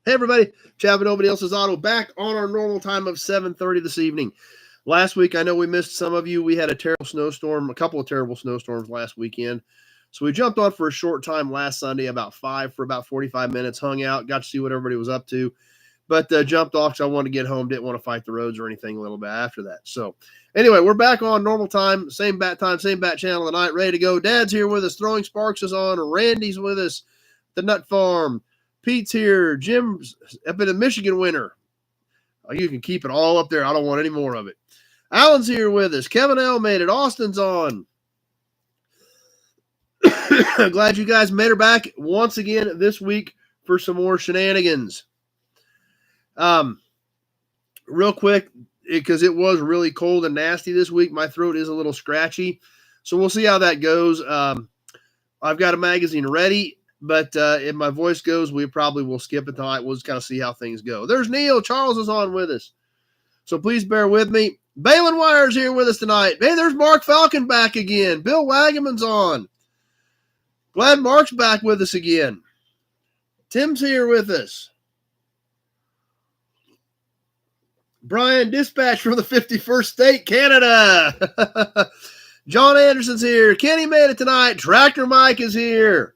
Hey, everybody. Chad, Nobody Else's Auto back on our normal time of 7:30 this evening. Last week, I know we missed some of you. We had a terrible snowstorm, a couple of terrible snowstorms last weekend. So we jumped on for a short time last Sunday, about 45 minutes, hung out, got to see what everybody was up to. But jumped off because I wanted to get home, didn't want to fight the roads or anything a little bit after that. So anyway, we're back on normal time, same bat channel tonight, ready to go. Dad's here with us. Throwing Sparks is on. Randy's with us. The Nut Farm. Pete's here. Jim's up in the Michigan winter. Oh, you can keep it all up there. I don't want any more of it. Alan's here with us. Kevin L. made it. Austin's on. Glad you guys made her back once again this week for some more shenanigans. Real quick, because it was really cold and nasty this week, my throat is a little scratchy. So we'll see how that goes. I've got a magazine ready. But if my voice goes, we probably will skip it tonight. We'll just kind of see how things go. There's Neil. Charles is on with us. So please bear with me. Balin Wire's here with us tonight. Hey, there's Mark Falcon back again. Bill Wagaman's on. Glad Mark's back with us again. Tim's here with us. Brian Dispatch from the 51st state, Canada. John Anderson's here. Kenny made it tonight. Tractor Mike is here.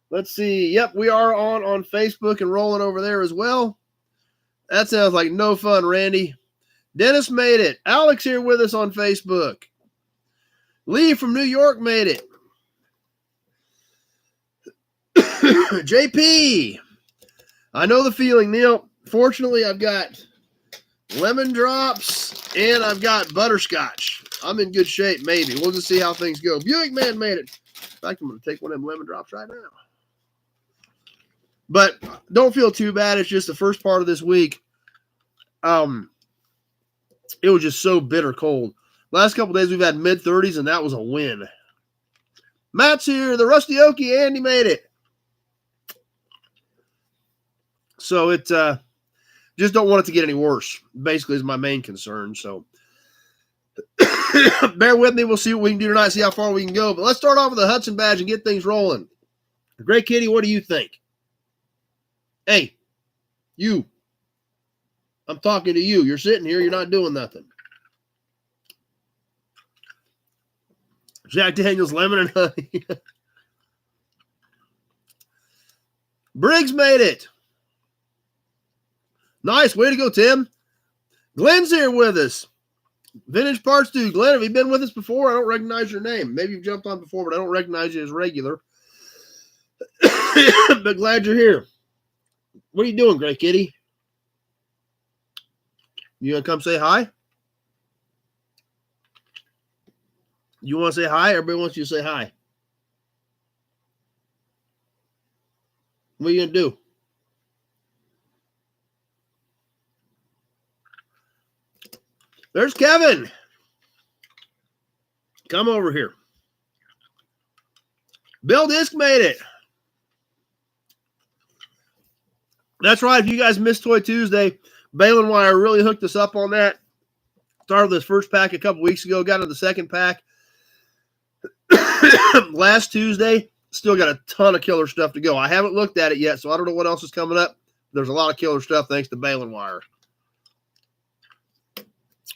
Let's see. Yep, we are on Facebook and rolling over there as well. That sounds like no fun, Randy. Dennis made it. Alex here with us on Facebook. Lee from New York made it. JP. I know the feeling, Neil. Fortunately, I've got lemon drops and I've got butterscotch. I'm in good shape, maybe. We'll just see how things go. Buick Man made it. In fact, I'm going to take one of them lemon drops right now. But don't feel too bad. It's just the first part of this week. It was just so bitter cold. Last couple days we've had mid-30s, and that was a win. Matt's here. The Rusty Okie. Andy made it. So it just don't want it to get any worse. Basically, is my main concern. So bear with me. We'll see what we can do tonight. See how far we can go. But let's start off with the Hudson badge and get things rolling. Great Kitty, what do you think? Hey, you. I'm talking to you. You're sitting here. You're not doing nothing. Jack Daniels, lemon and honey. Briggs made it. Nice. Way to go, Tim. Glenn's here with us. Vintage Parts Dude. Glenn, have you been with us before? I don't recognize your name. Maybe you've jumped on before, but I don't recognize you as regular. But glad you're here. What are you doing, Great Kitty? You going to come say hi? You want to say hi? Everybody wants you to say hi. What are you going to do? There's Kevin. Come over here. Bill Disc made it. That's right. If you guys missed Toy Tuesday, Balin Wire really hooked us up on that. Started this first pack a couple weeks ago. Got into the second pack last Tuesday. Still got a ton of killer stuff to go. I haven't looked at it yet, so I don't know what else is coming up. There's a lot of killer stuff thanks to Balin Wire.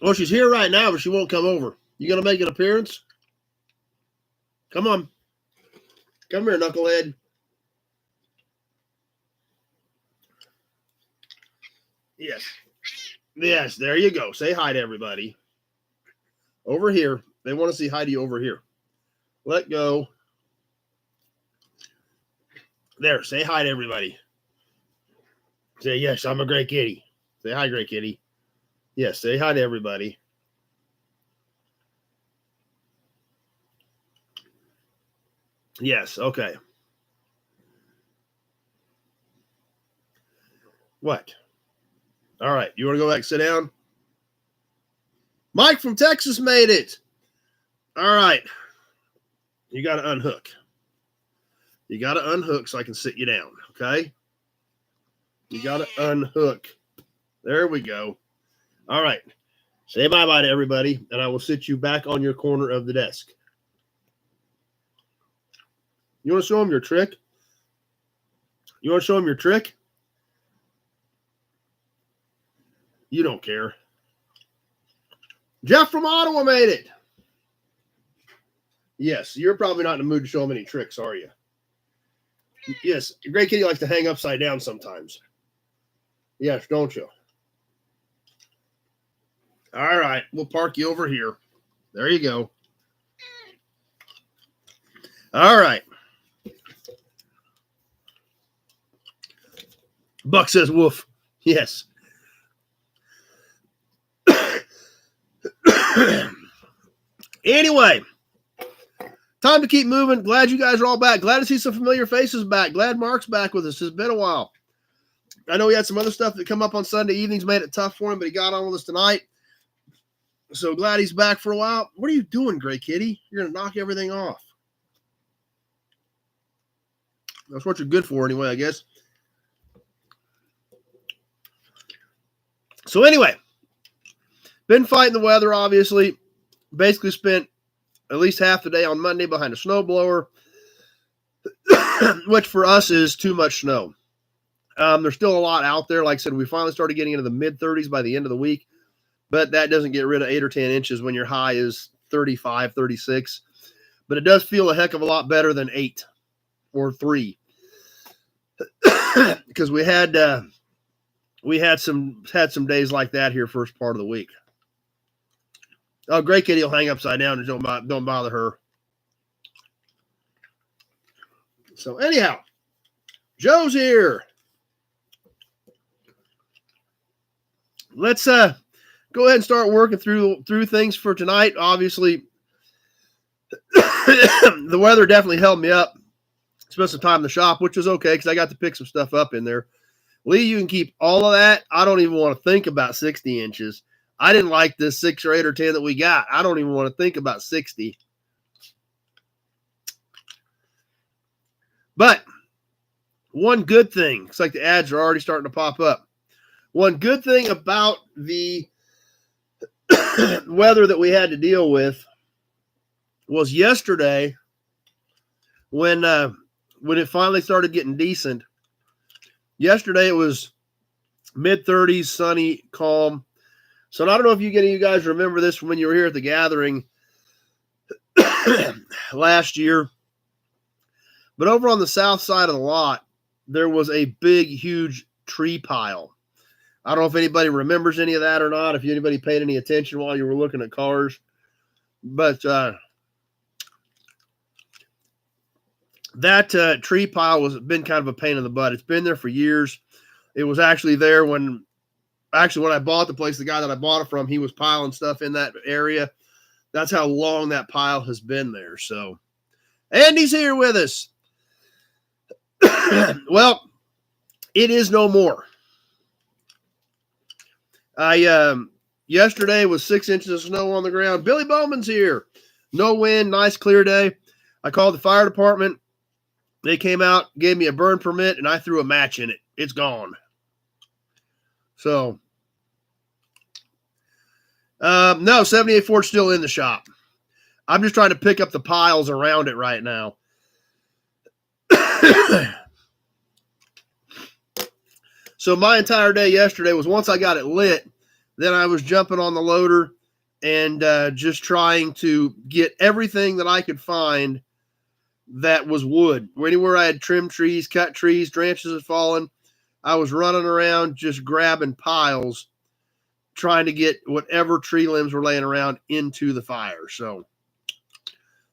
Well, she's here right now, but she won't come over. You going to make an appearance? Come on. Come here, knucklehead. Yes. Yes, there you go. Say hi to everybody. Over here. They want to say hi to you over here. Let go. There, say hi to everybody. Say, yes, I'm a great kitty. Say hi, great kitty. Yes, say hi to everybody. Yes, okay. What? All right, you want to go back and sit down? Mike from Texas made it. All right. You got to unhook. You got to unhook so I can sit you down, okay? You got to unhook. There we go. All right. Say bye-bye to everybody, and I will sit you back on your corner of the desk. You want to show them your trick? You want to show them your trick? You don't care. Jeff from Ottawa made it. Yes, you're probably not in the mood to show them any tricks, are you? Yes, Gray Kitty likes to hang upside down sometimes. Yes, don't you? All right, we'll park you over here. There you go. All right. Buck says woof. Yes. Anyway, time to keep moving. Glad you guys are all back. Glad to see some familiar faces back. Glad Mark's back with us. It's been a while. I know he had some other stuff that come up on Sunday evenings, made it tough for him, but he got on with us tonight. So glad he's back for a while. What are you doing, Gray Kitty? You're going to knock everything off. That's what you're good for anyway, I guess. So anyway, been fighting the weather, obviously. Basically spent at least half the day on Monday behind a snowblower, which for us is too much snow. There's still a lot out there. Like I said, we finally started getting into the mid-30s by the end of the week, but that doesn't get rid of 8 or 10 inches when your high is 35, 36. But it does feel a heck of a lot better than 8 or 3. Because we had some days like that here first part of the week. Oh, Gray Kitty will hang upside down and don't bother her. So anyhow, Joe's here. Let's go ahead and start working through things for tonight. Obviously, the weather definitely held me up. Spent some time in the shop, which was okay because I got to pick some stuff up in there. Lee, you can keep all of that. I don't even want to think about 60 inches. I didn't like this 6 or 8 or 10 that we got. I don't even want to think about 60. But one good thing, it's like the ads are already starting to pop up. One good thing about the weather that we had to deal with was yesterday when it finally started getting decent. Yesterday it was mid-30s, sunny, calm. So I don't know if any of you guys remember this from when you were here at the gathering last year. But over on the south side of the lot, there was a big, huge tree pile. I don't know if anybody remembers any of that or not, if anybody paid any attention while you were looking at cars. But that tree pile has been kind of a pain in the butt. It's been there for years. It was actually there when I bought the place, the guy that I bought it from, he was piling stuff in that area. That's how long that pile has been there. So Andy's here with us. Well, it is no more. Yesterday was 6 inches of snow on the ground. Billy Bowman's here. No wind, nice clear day. I called the fire department. They came out, gave me a burn permit, and I threw a match in it. It's gone. So, no, 78 Ford's still in the shop. I'm just trying to pick up the piles around it right now. So my entire day yesterday was once I got it lit, then I was jumping on the loader and just trying to get everything that I could find that was wood. Anywhere I had trimmed trees, cut trees, branches had fallen, I was running around just grabbing piles, trying to get whatever tree limbs were laying around into the fire. So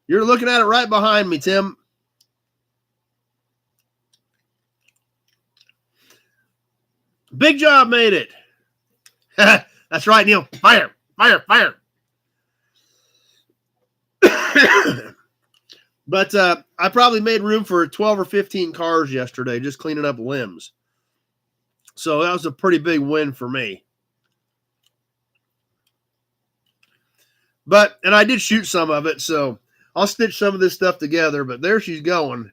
you're looking at it right behind me, Tim. Big Job made it. That's right, Neil. Fire, fire, fire. But I probably made room for 12 or 15 cars yesterday, just cleaning up limbs. So that was a pretty big win for me. And I did shoot some of it, so I'll stitch some of this stuff together, but there she's going.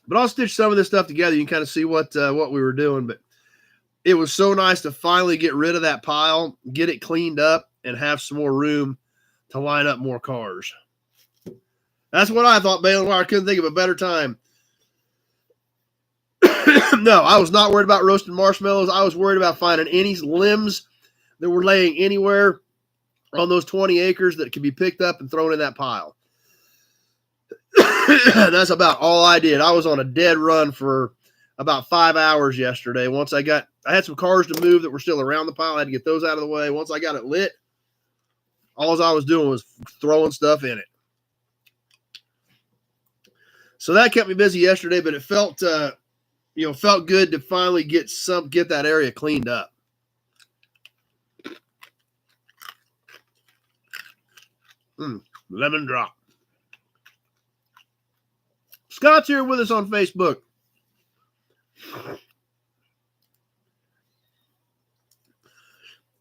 But I'll stitch some of this stuff together. You can kind of see what we were doing. But it was so nice to finally get rid of that pile, get it cleaned up, and have some more room to line up more cars. That's what I thought, Balin. I couldn't think of a better time. No, I was not worried about roasting marshmallows. I was worried about finding any limbs that were laying anywhere on those 20 acres that could be picked up and thrown in that pile. That's about all I did. I was on a dead run for about 5 hours yesterday. I had some cars to move that were still around the pile. I had to get those out of the way. Once I got it lit, all I was doing was throwing stuff in it. So that kept me busy yesterday, but it felt good to finally get that area cleaned up. Lemon drop. Scott's here with us on Facebook.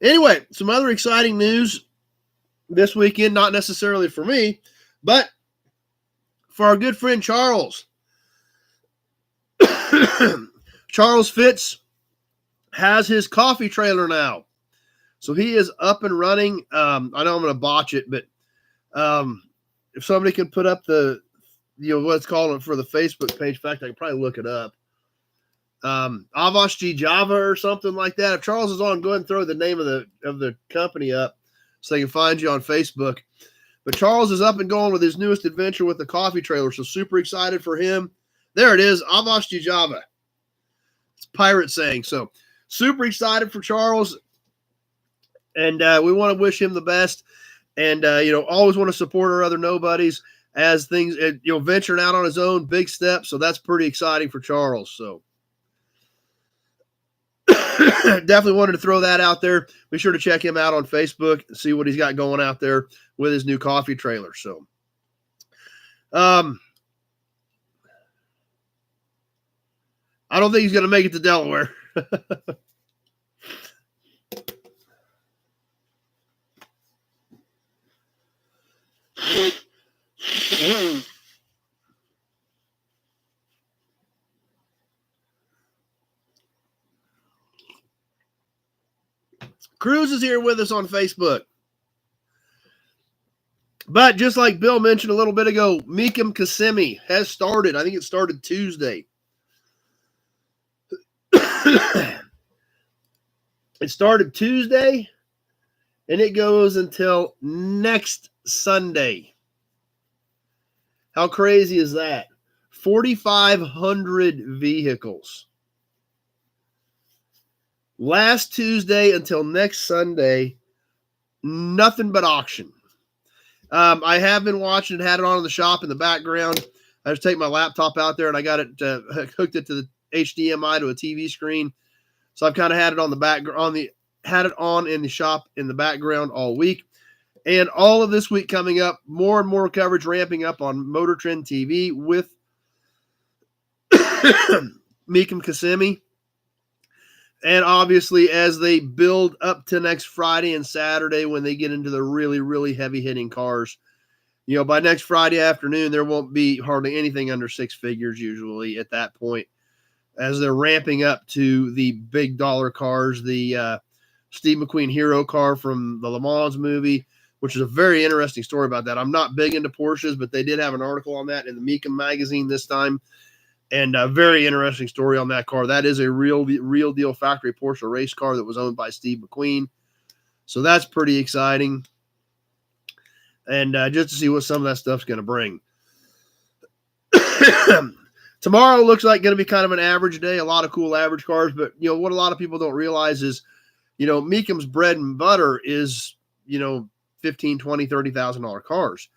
Anyway, some other exciting news this weekend, not necessarily for me, but for our good friend Charles. Charles Fitz has his coffee trailer now. So he is up and running. I know I'm going to botch it, but if somebody can put up what's called for the Facebook page, in fact, I can probably look it up. Avos Java or something like that. If Charles is on, go ahead and throw the name of the company up so they can find you on Facebook. But Charles is up and going with his newest adventure with the coffee trailer. So super excited for him. There it is. Avos Java. It's pirate saying. So super excited for Charles. And we want to wish him the best. And, always want to support our other nobodies as things, venturing out on his own, big step. So that's pretty exciting for Charles. So definitely wanted to throw that out there. Be sure to check him out on Facebook and see what he's got going out there with his new coffee trailer. So, I don't think he's going to make it to Delaware. Cruz is here with us on Facebook. But just like Bill mentioned a little bit ago, Mecum Kissimmee has started. I think it started Tuesday. It started Tuesday, and it goes until next Sunday. How crazy is that? 4,500 vehicles. Last Tuesday until next Sunday, nothing but auction. I have been watching it, had it on in the shop in the background. I just take my laptop out there and I got it hooked it to the HDMI to a TV screen. So I've kind of had it on the had it on in the shop in the background all week. And all of this week coming up, more and more coverage ramping up on Motor Trend TV with Mecum Kissimmee. And obviously, as they build up to next Friday and Saturday when they get into the really, really heavy-hitting cars, by next Friday afternoon, there won't be hardly anything under six figures usually at that point as they're ramping up to the big dollar cars, the Steve McQueen hero car from the Le Mans movie, which is a very interesting story about that. I'm not big into Porsches, but they did have an article on that in the Mecum magazine this time. And a very interesting story on that car. That is a real deal factory Porsche race car that was owned by Steve McQueen. So that's pretty exciting. And just to see what some of that stuff's going to bring. Tomorrow looks like going to be kind of an average day. A lot of cool average cars. But, what a lot of people don't realize is, Mecum's bread and butter is, $15,000, $20,000, $30,000 cars.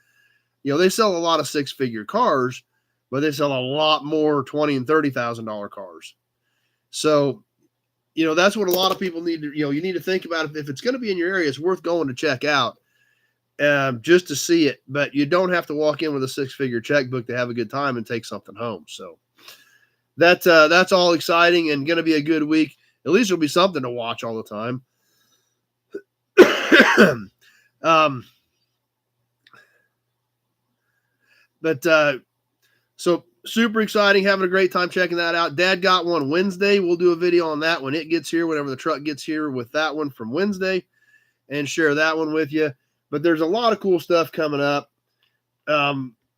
They sell a lot of six-figure cars, but they sell a lot more $20,000 and $30,000 cars. So, that's what a lot of people need to, you need to think about. If it's going to be in your area, it's worth going to check out just to see it. But you don't have to walk in with a six-figure checkbook to have a good time and take something home. So that's all exciting and going to be a good week. At least it'll be something to watch all the time. So super exciting, having a great time checking that out. Dad got one Wednesday. We'll do a video on that when it gets here, whenever the truck gets here with that one from Wednesday, and share that one with you. But there's a lot of cool stuff coming up.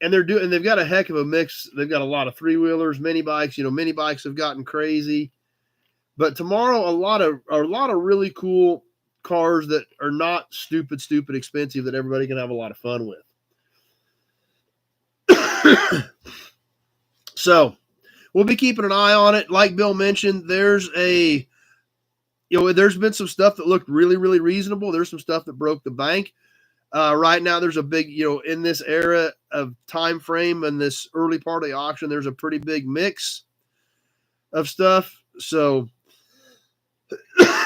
and they've got a heck of a mix. They've got a lot of three-wheelers, mini bikes. Mini bikes have gotten crazy. But tomorrow, a lot of really cool cars that are not stupid expensive that everybody can have a lot of fun with. So we'll be keeping an eye on it. Like Bill mentioned, there's been some stuff that looked really, really reasonable. There's some stuff that broke the bank. Right now, there's a big, in this era of time frame and this early part of the auction, there's a pretty big mix of stuff. So,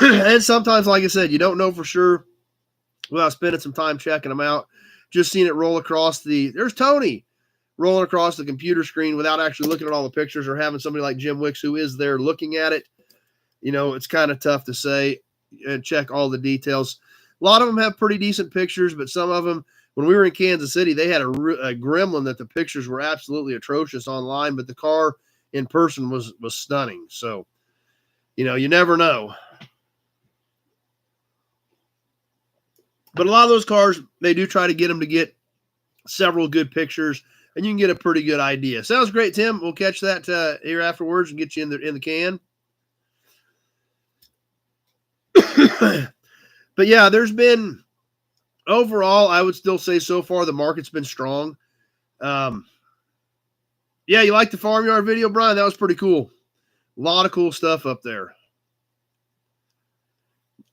and sometimes, like I said, you don't know for sure without spending some time checking them out. Just seeing it roll across there's Tony rolling across the computer screen without actually looking at all the pictures or having somebody like Jim Wicks who is there looking at it. It's kind of tough to say and check all the details. A lot of them have pretty decent pictures, but some of them, when we were in Kansas City, they had a gremlin that the pictures were absolutely atrocious online, but the car in person was stunning. So, you never know. But a lot of those cars, they do try to get them to get several good pictures, and you can get a pretty good idea. Sounds great, Tim. We'll catch that here afterwards and get you in the can. But yeah, there's been overall, I would still say so far the market's been strong. Yeah, you like the farmyard video, Brian? That was pretty cool. A lot of cool stuff up there.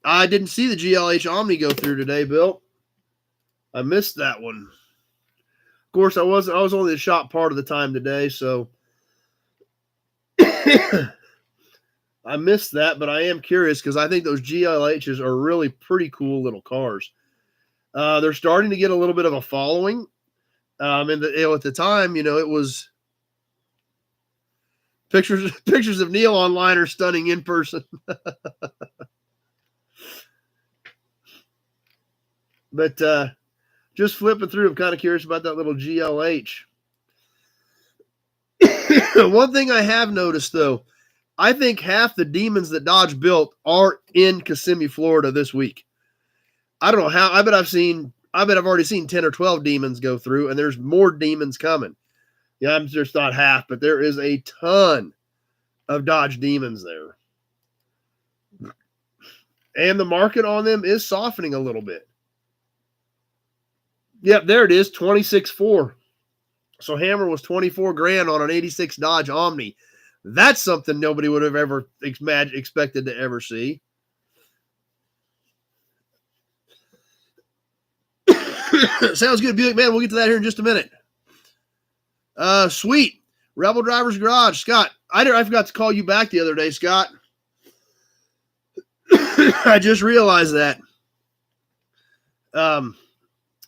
I didn't see the GLH Omni go through today, Bill. I missed that one. Of course, I was only the shop part of the time today, so I missed that, but I am curious because I think those GLHs are really pretty cool little cars. They're starting to get a little bit of a following. And at the time, it was pictures of Neil online are stunning in person. But just flipping through, I'm kind of curious about that little GLH. One thing I have noticed, though, I think half the Demons that Dodge built are in Kissimmee, Florida this week. I don't know how. I bet I've already seen 10 or 12 Demons go through, and there's more Demons coming. Yeah, I'm just not half, but there is a ton of Dodge Demons there. And the market on them is softening a little bit. Yep, there it is, 26.4. So Hammer was 24 grand on an 86 Dodge Omni. That's something nobody would have ever expected to ever see. Sounds good, Buick, man. We'll get to that here in just a minute. Sweet. Rebel Driver's Garage. Scott, I forgot to call you back the other day, Scott. I just realized that.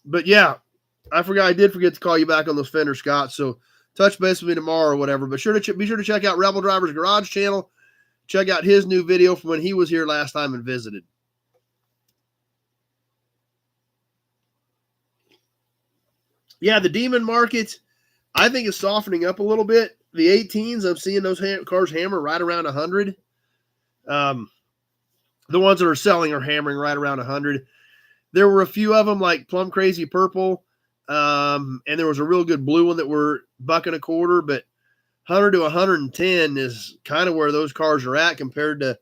But yeah, I did forget to call you back on those fenders, Scott. So touch base with me tomorrow or whatever. But be sure to check out Rebel Driver's Garage channel. Check out his new video from when he was here last time and visited. Yeah, the Demon market, I think, is softening up a little bit. The 18s, I'm seeing those cars hammer right around 100. The ones that are selling are hammering right around 100. There were a few of them like Plum Crazy Purple, and there was a real good blue one that were $1.25, but 100 to 110 is kind of where those cars are at compared to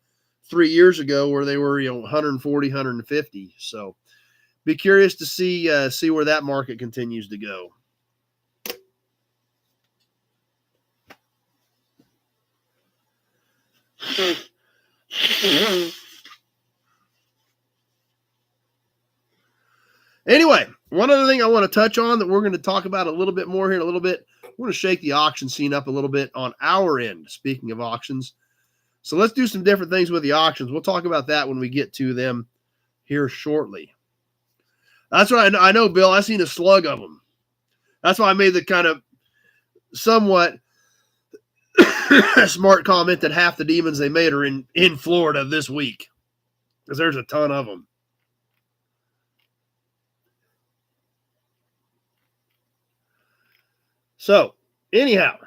3 years ago where they were 140, 150. So be curious to see where that market continues to go. Anyway, one other thing I want to touch on that we're going to talk about a little bit more here in a little bit. We're going to shake the auction scene up a little bit on our end, speaking of auctions. So let's do some different things with the auctions. We'll talk about that when we get to them here shortly. That's what I know, Bill. I've seen a slug of them. That's why I made the kind of somewhat smart comment that half the Demons they made are in Florida this week, because there's a ton of them. So, anyhow,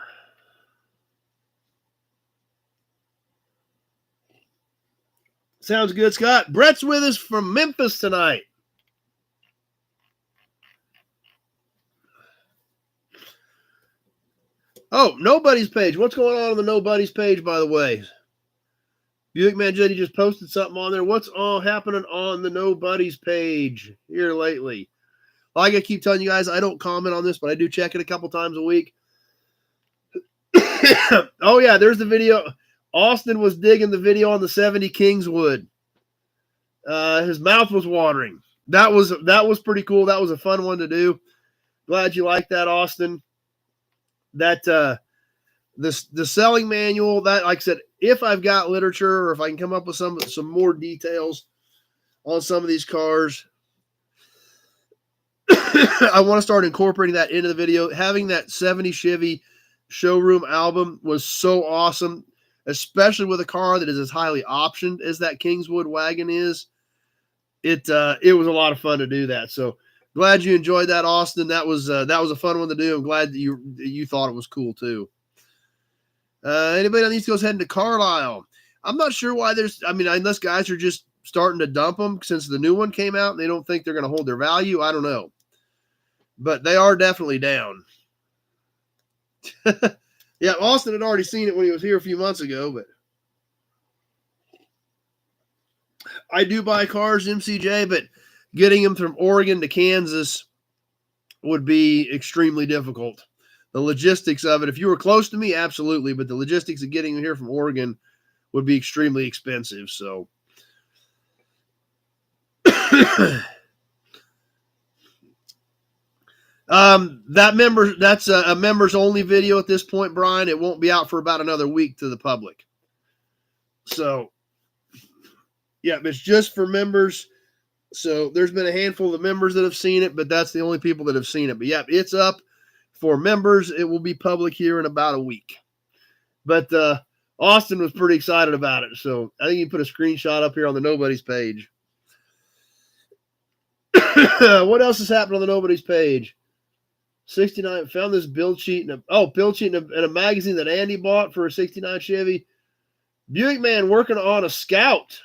sounds good, Scott. Brett's with us from Memphis tonight. Oh, Nobody's page. What's going on the Nobody's page, by the way? Buick Man Jetty just posted something on there. What's all happening on the Nobody's page here lately? Like I keep telling you guys, I don't comment on this, but I do check it a couple times a week. Oh, yeah, there's the video. Austin was digging the video on the 70 Kingswood. His mouth was watering. That was pretty cool. That was a fun one to do. Glad you liked that, Austin. That the selling manual, that, like I said, if I've got literature or if I can come up with some more details on some of these cars, I want to start incorporating that into the video. Having that 70 Chevy showroom album was so awesome, especially with a car that is as highly optioned as that Kingswood wagon is. It was a lot of fun to do that. So glad you enjoyed that, Austin. That was a fun one to do. I'm glad that you thought it was cool too. Anybody on the East Coast heading to Carlisle? I'm not sure why unless guys are just starting to dump them since the new one came out and they don't think they're going to hold their value. I don't know. But they are definitely down. Yeah, Austin had already seen it when he was here a few months ago, but I do buy cars, MCJ, but getting them from Oregon to Kansas would be extremely difficult. The logistics of it, if you were close to me, absolutely, but the logistics of getting them here from Oregon would be extremely expensive. So that's a members only video at this point, Brian. It won't be out for about another week to the public. So yeah, it's just for members. So there's been a handful of members that have seen it, but that's the only people that have seen it. But yeah, it's up for members. It will be public here in about a week. But Austin was pretty excited about it. So I think he put a screenshot up here on the Nobody's page. What else has happened on the Nobody's page? 69 found this build sheet in a magazine that Andy bought for a 69 Chevy. Buick Man working on a Scout.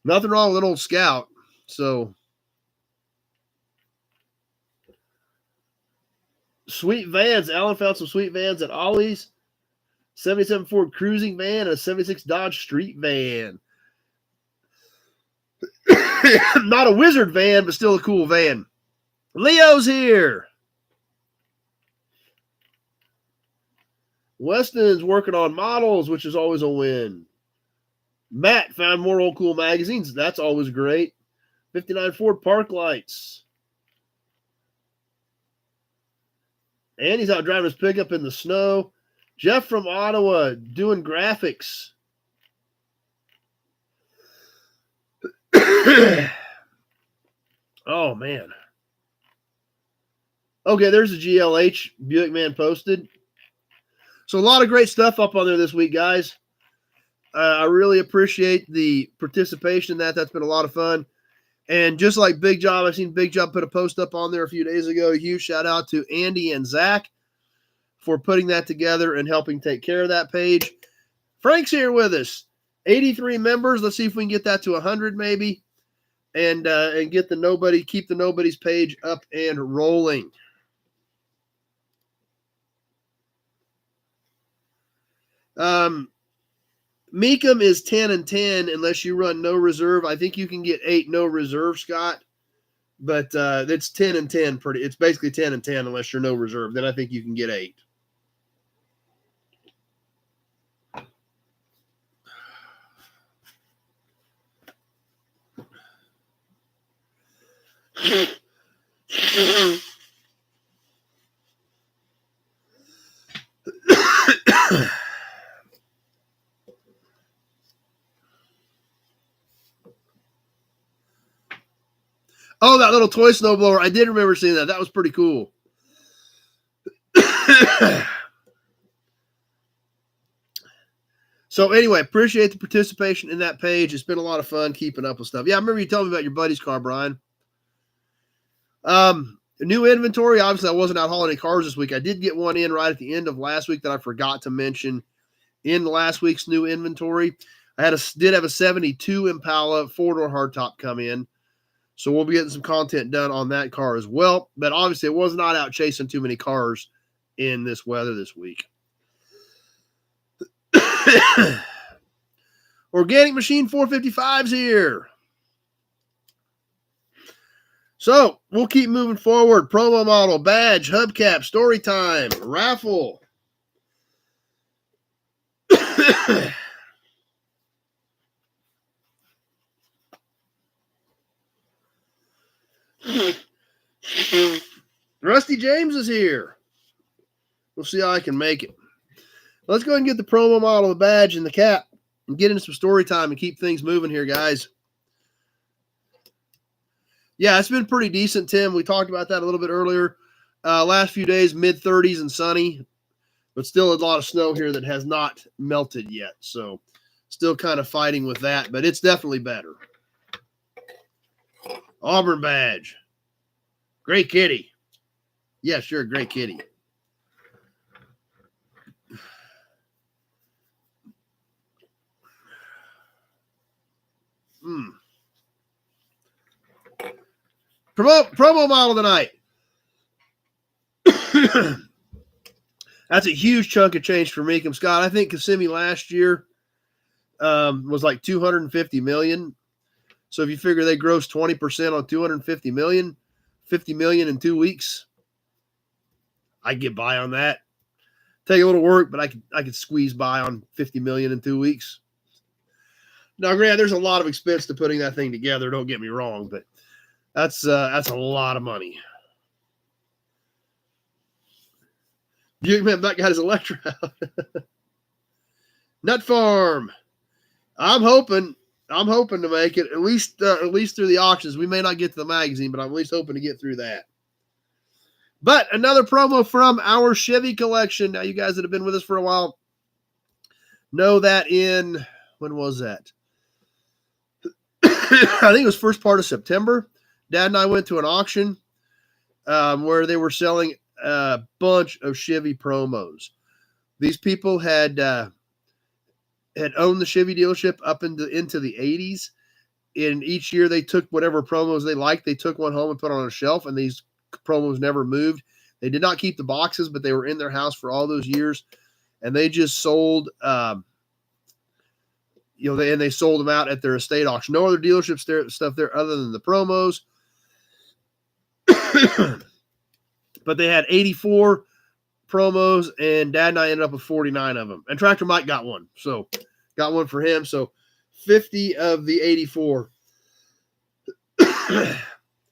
Nothing wrong with an old Scout. So sweet vans. Alan found some sweet vans at Ollie's. 77 Ford cruising van and a 76 Dodge street van. Not a wizard van, but still a cool van. Leo's here. Weston's working on models, which is always a win. Matt found more old cool magazines. That's always great. 59 Ford park lights. And he's out driving his pickup in the snow. Jeff from Ottawa doing graphics. Oh, man. Okay, there's the GLH Buick Man posted. So a lot of great stuff up on there this week, guys. I really appreciate the participation in that. That's been a lot of fun. And just like Big Job, I've seen Big Job put a post up on there a few days ago. A huge shout out to Andy and Zach for putting that together and helping take care of that page. Frank's here with us. 83 members. Let's see if we can get that to 100 maybe. And keep the Nobody's page up and rolling. Mecum is 10 and 10 unless you run no reserve. I think you can get 8 no reserve, Scott. But it's 10 and 10 it's basically 10 and 10 unless you're no reserve. Then I think you can get 8. Oh, that little toy snowblower. I did remember seeing that. That was pretty cool. So anyway, appreciate the participation in that page. It's been a lot of fun keeping up with stuff. Yeah, I remember you telling me about your buddy's car, Brian. New inventory. Obviously, I wasn't out hauling any cars this week. I did get one in right at the end of last week that I forgot to mention in last week's new inventory. I did have a 72 Impala 4-door hardtop come in. So we'll be getting some content done on that car as well. But obviously, it was not out chasing too many cars in this weather this week. Organic Machine 455's here. So we'll keep moving forward. Promo model, badge, hubcap, story time, raffle. Rusty James is here. We'll see how I can make it. Let's go ahead and get the promo model, the badge, and the cap, and get into some story time and keep things moving here, guys. Yeah, it's been pretty decent, Tim. We talked about that a little bit earlier. Last few days, mid-30s and sunny, but still a lot of snow here that has not melted yet. So still kind of fighting with that, but it's definitely better. Auburn badge. Great kitty. Yeah, sure, great kitty. Promo model tonight. That's a huge chunk of change for Mecum, Scott. I think Kissimmee last year was like $250 million. So if you figure they grossed 20% on $250 million, $50 million in 2 weeks, I get by on that. Take a little work, but I could squeeze by on $50 million in 2 weeks. Now, granted, there's a lot of expense to putting that thing together. Don't get me wrong, but that's a lot of money. Buickman Buck got his Electra out. Nut Farm. I'm hoping to make it at least through the auctions. We may not get to the magazine, but I'm at least hoping to get through that. But another promo from our Chevy collection. Now, you guys that have been with us for a while know that when was that? I think it was first part of September. Dad and I went to an auction where they were selling a bunch of Chevy promos. These people had owned the Chevy dealership up into the 80s. And each year they took whatever promos they liked. They took one home and put it on a shelf, and these promos never moved. They did not keep the boxes, but they were in their house for all those years. And they just sold, they sold them out at their estate auction. No other dealership stuff there other than the promos. But they had 84 promos, and Dad and I ended up with 49 of them. And Tractor Mike got one. So got one for him. So 50 of the 84.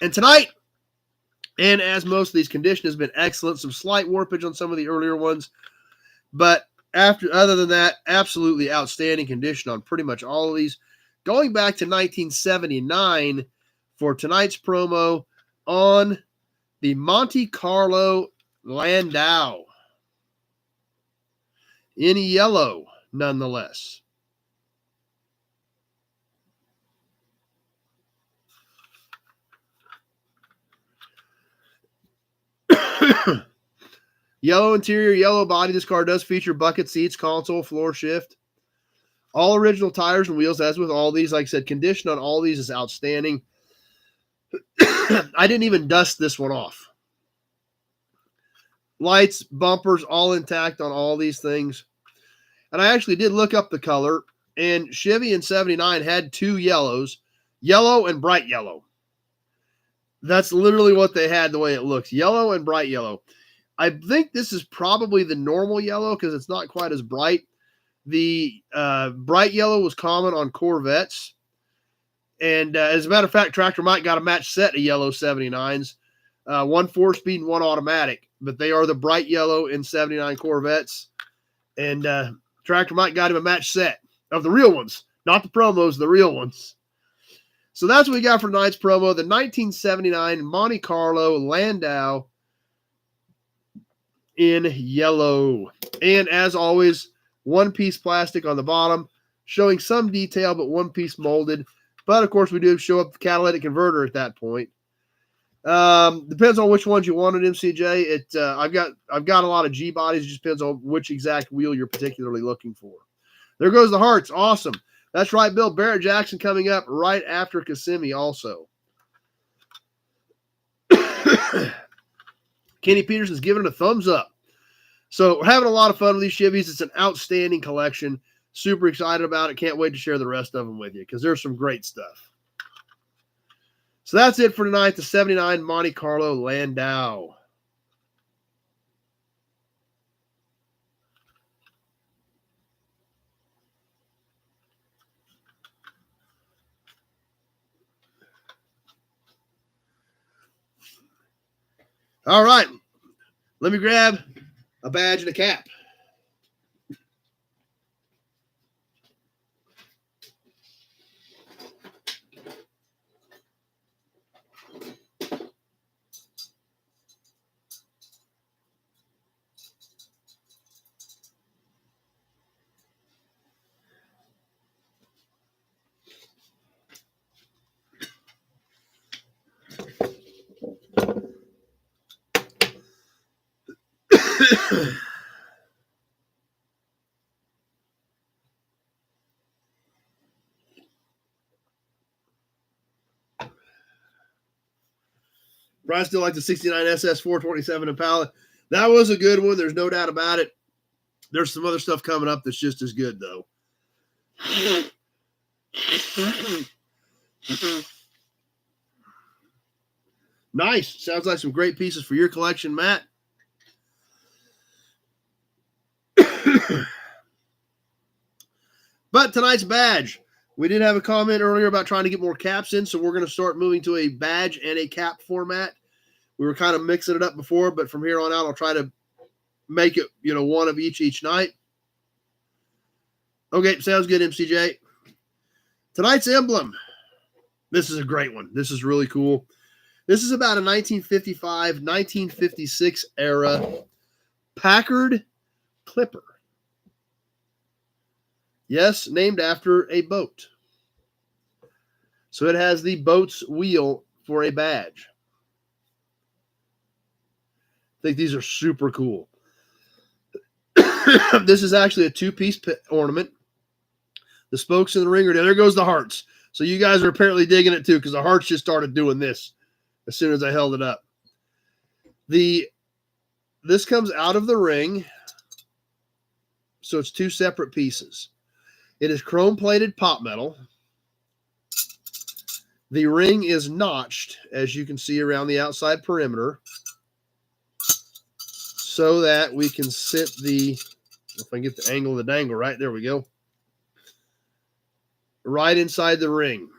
And tonight, and as most of these, condition has been excellent. Some slight warpage on some of the earlier ones. But other than that, absolutely outstanding condition on pretty much all of these. Going back to 1979 for tonight's promo on the Monte Carlo Landau. In yellow, nonetheless. Yellow interior, yellow body. This car does feature bucket seats, console, floor shift. All original tires and wheels, as with all these. Like I said, condition on all these is outstanding. I didn't even dust this one off. Lights, bumpers, all intact on all these things. And I actually did look up the color, and Chevy in 79 had two yellows, yellow and bright yellow. That's literally what they had, the way it looks. Yellow and bright yellow. I think this is probably the normal yellow because it's not quite as bright. The bright yellow was common on Corvettes. And as a matter of fact, Tractor Mike got a match set of yellow 79s. One 4-speed and one automatic. But they are the bright yellow in 79 Corvettes. And Tractor Mike got him a match set of the real ones. Not the promos, the real ones. So that's what we got for tonight's promo. The 1979 Monte Carlo Landau in yellow. And as always, one-piece plastic on the bottom, showing some detail, but one-piece molded. But, of course, we do show up the catalytic converter at that point. Depends on which ones you wanted, MCJ. I've got a lot of G bodies. It just depends on which exact wheel you're particularly looking for. There goes the hearts. Awesome. That's right, Bill. Barrett Jackson coming up right after Kissimmee also. Kenny Peterson's giving it a thumbs up. So we're having a lot of fun with these Chevys. It's an outstanding collection. Super excited about it. Can't wait to share the rest of them with you because there's some great stuff. So that's it for tonight. The 79 Monte Carlo Landau. All right. Let me grab a badge and a cap. Brian still like the 69 SS 427 Impala. That was a good one. There's no doubt about it. There's some other stuff coming up that's just as good, though. Nice. Sounds like some great pieces for your collection, Matt. But tonight's badge. We did have a comment earlier about trying to get more caps in, so we're going to start moving to a badge and a cap format. We were kind of mixing it up before, but from here on out, I'll try to make it, one of each night. Okay, sounds good, MCJ. Tonight's emblem. This is a great one. This is really cool. This is about a 1955, 1956 era Packard Clipper. Yes, named after a boat. So it has the boat's wheel for a badge. I think these are super cool. This is actually a two-piece ornament. The spokes and the ring are there. There goes the hearts. So you guys are apparently digging it too because the hearts just started doing this as soon as I held it up. This comes out of the ring. So it's two separate pieces. It is chrome-plated pop metal. The ring is notched, as you can see around the outside perimeter, so that we can sit if I can get the angle of the dangle right, there we go, right inside the ring.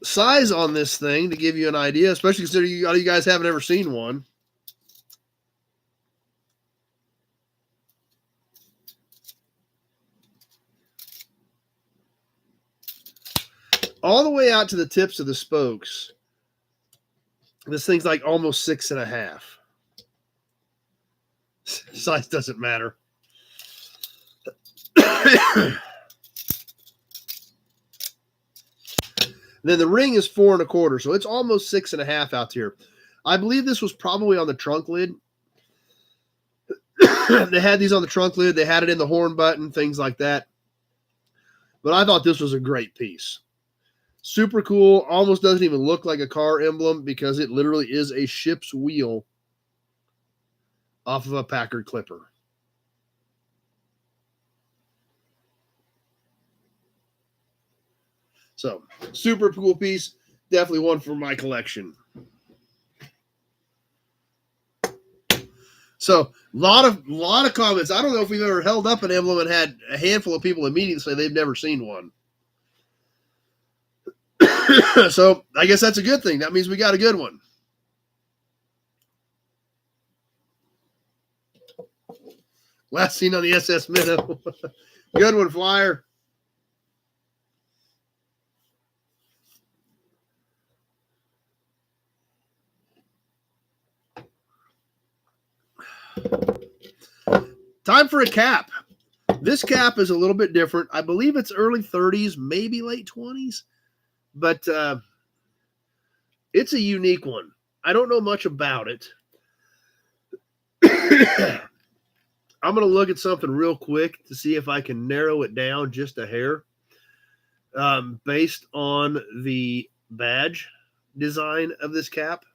Size on this thing, to give you an idea, especially considering you guys haven't ever seen one. All the way out to the tips of the spokes, this thing's like almost 6.5. Size doesn't matter. Then the ring is 4.25, so it's almost 6.5 out here. I believe this was probably on the trunk lid. They had these on the trunk lid. They had it in the horn button, things like that. But I thought this was a great piece. Super cool. Almost doesn't even look like a car emblem because it literally is a ship's wheel off of a Packard Clipper. So, super cool piece. Definitely one for my collection. So, lot of comments. I don't know if we've ever held up an emblem and had a handful of people immediately say they've never seen one. So, I guess that's a good thing. That means we got a good one. Last seen on the SS Minnow. Good one, Flyer. Time for a cap. This cap is a little bit different. I believe it's early 30s, maybe late 20s, but it's a unique one. I don't know much about it. I'm going to look at something real quick to see if I can narrow it down just a hair. based on the badge design of this cap.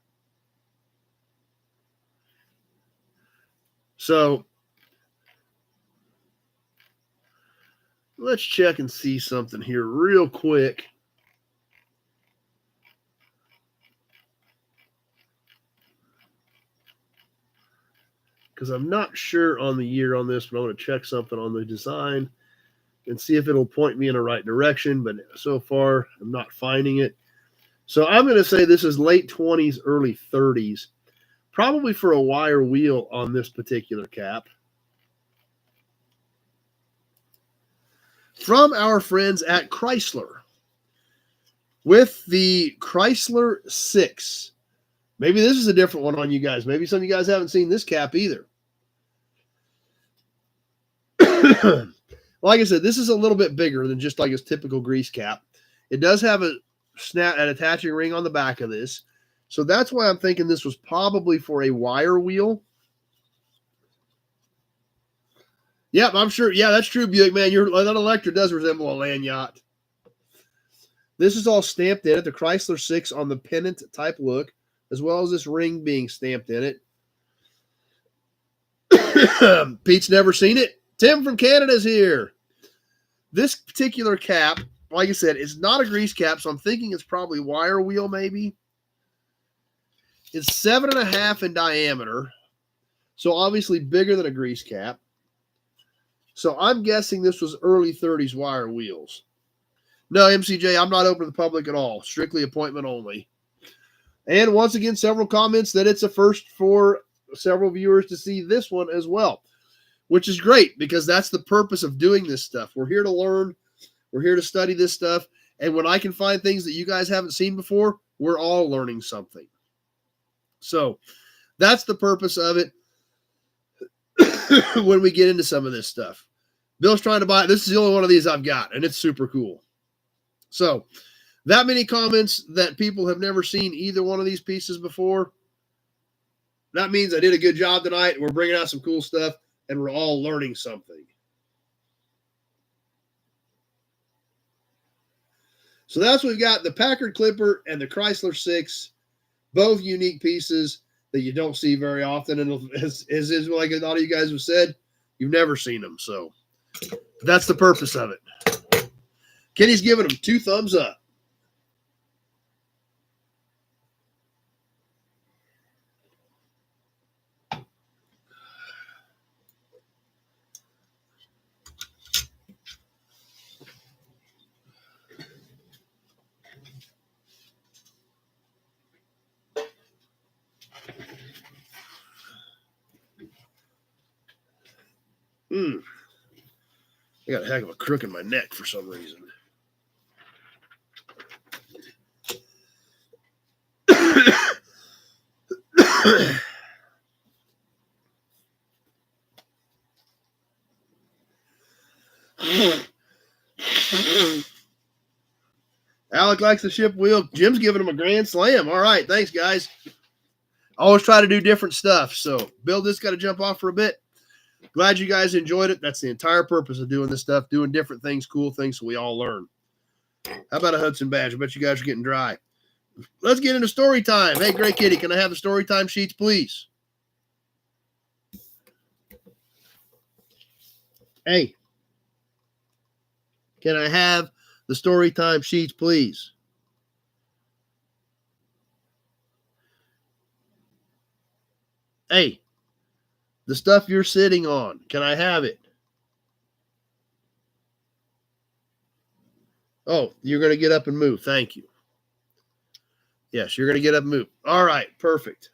So let's check and see something here real quick. Because I'm not sure on the year on this, but I want to check something on the design and see if it'll point me in the right direction. But so far, I'm not finding it. So I'm going to say this is late 20s, early 30s, probably for a wire wheel on this particular cap. From our friends at Chrysler with the Chrysler 6. Maybe this is a different one on you guys. Maybe some of you guys haven't seen this cap either. Like I said, this is a little bit bigger than just like a typical grease cap. It does have an attaching ring on the back of this. So that's why I'm thinking this was probably for a wire wheel. Yep, I'm sure. Yeah, that's true, Buick, man. That Electra does resemble a land yacht. This is all stamped in it, the Chrysler 6 on the pennant type look, as well as this ring being stamped in it. Pete's never seen it. Tim from Canada's here. This particular cap, like I said, is not a grease cap, so I'm thinking it's probably wire wheel maybe. It's 7.5 in diameter, so obviously bigger than a grease cap. So I'm guessing this was early 30s wire wheels. No, MCJ, I'm not open to the public at all. Strictly appointment only. And once again, several comments that it's a first for several viewers to see this one as well, which is great because that's the purpose of doing this stuff. We're here to learn. We're here to study this stuff. And when I can find things that you guys haven't seen before, we're all learning something. So that's the purpose of it when we get into some of this stuff. Bill's trying to buy it. This is the only one of these I've got, and it's super cool. So that many comments that people have never seen either one of these pieces before, that means I did a good job tonight. We're bringing out some cool stuff, and we're all learning something. So that's what we've got, the Packard Clipper and the Chrysler 6, both unique pieces that you don't see very often. And as is like a lot of you guys have said, you've never seen them. So that's the purpose of it. Kenny's giving them 2 thumbs up. I got a heck of a crook in my neck for some reason. Alec likes the ship wheel. Jim's giving him a grand slam. All right, thanks, guys. Always try to do different stuff. So, Bill, this got to jump off for a bit. Glad you guys enjoyed it. That's the entire purpose of doing this stuff, doing different things, cool things, so we all learn. How about a Hudson badge? I bet you guys are getting dry. Let's get into story time. Hey, Gray Kitty, can I have the story time sheets, please? Hey, can I have the story time sheets, please? Hey, the stuff you're sitting on, can I have it? Oh, you're going to get up and move. Thank you. Yes, you're going to get up and move. All right, perfect.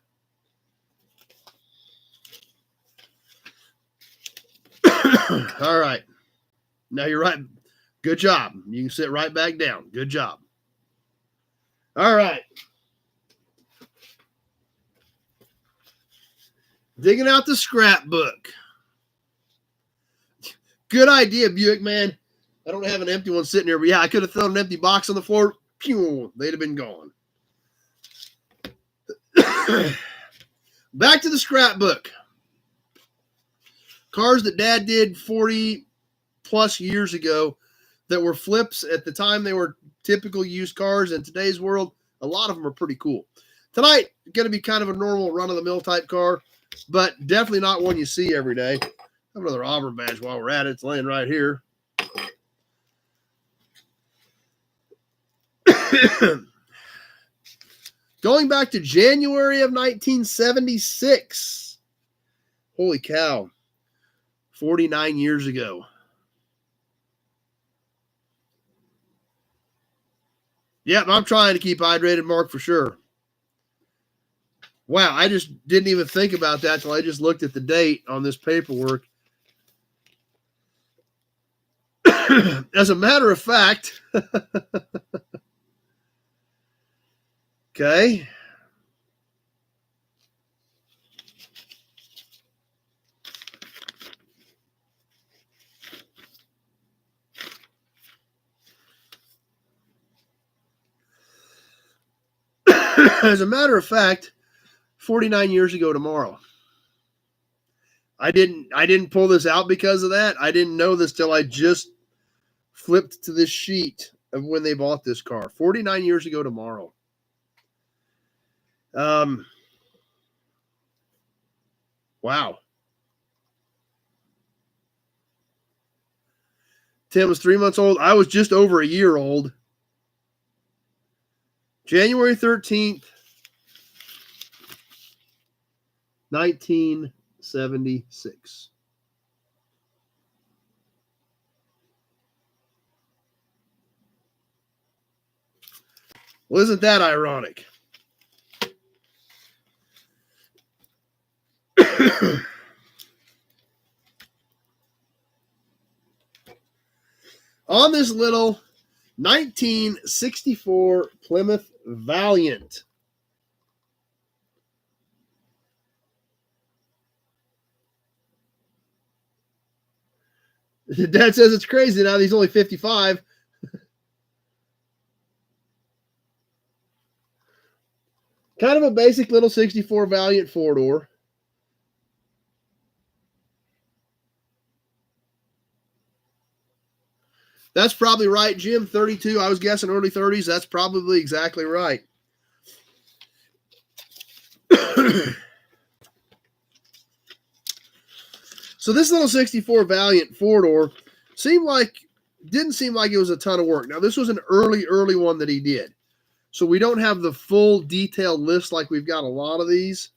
All right. Now you're right. Good job. You can sit right back down. Good job. All right. Digging out the scrapbook. Good idea, Buick, man. I don't have an empty one sitting here, but yeah, I could have thrown an empty box on the floor. Pew, they'd have been gone. Back to the scrapbook. Cars that Dad did 40 plus years ago that were flips at the time. They were typical used cars. In today's world, a lot of them are pretty cool. Tonight, going to be kind of a normal run-of-the-mill type car, but definitely not one you see every day. I have another Auburn badge while we're at it. It's laying right here. Going back to January of 1976. Holy cow. 49 years ago. Yep, I'm trying to keep hydrated, Mark, for sure. Wow, I just didn't even think about that till I just looked at the date on this paperwork. As a matter of fact, okay. As a matter of fact, 49 years ago tomorrow. I didn't pull this out because of that. I didn't know this till I just flipped to this sheet of when they bought this car. 49 years ago tomorrow. Wow. Tim was 3 months old. I was just over a year old. January 13th, 1976. Well, isn't that ironic? On this little 1964 Plymouth Valiant. Dad says it's crazy now that he's only 55. Kind of a basic little 64 Valiant four-door. That's probably right, Jim. 32. I was guessing early 30s. That's probably exactly right. So this little 64 Valiant four-door didn't seem like it was a ton of work. Now, this was an early one that he did. So we don't have the full detailed list like we've got a lot of these.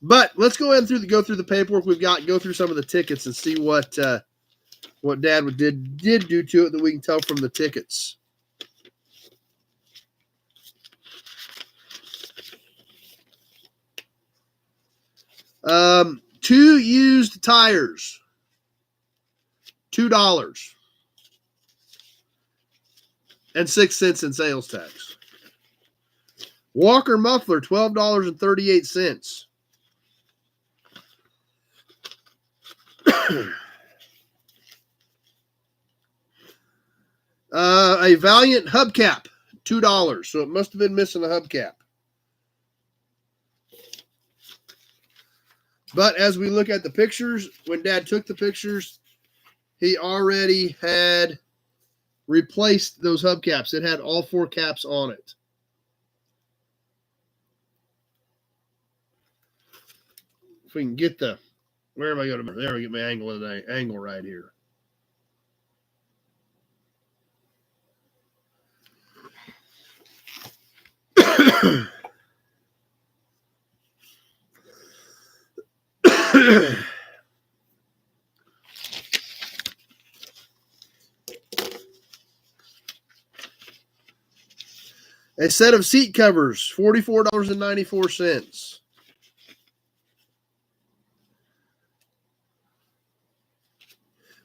But let's go ahead and go through the paperwork we've got, go through some of the tickets and see what Dad did do to it that we can tell from the tickets. Two used tires, $2 and 6 cents in sales tax. Walker muffler, $12.38. A Valiant hubcap, $2. So it must have been missing a hubcap. But as we look at the pictures, when Dad took the pictures, he already had replaced those hubcaps. It had all 4 caps on it. If we can get where am I going to? There we get my angle right here. A set of seat covers, $44.94.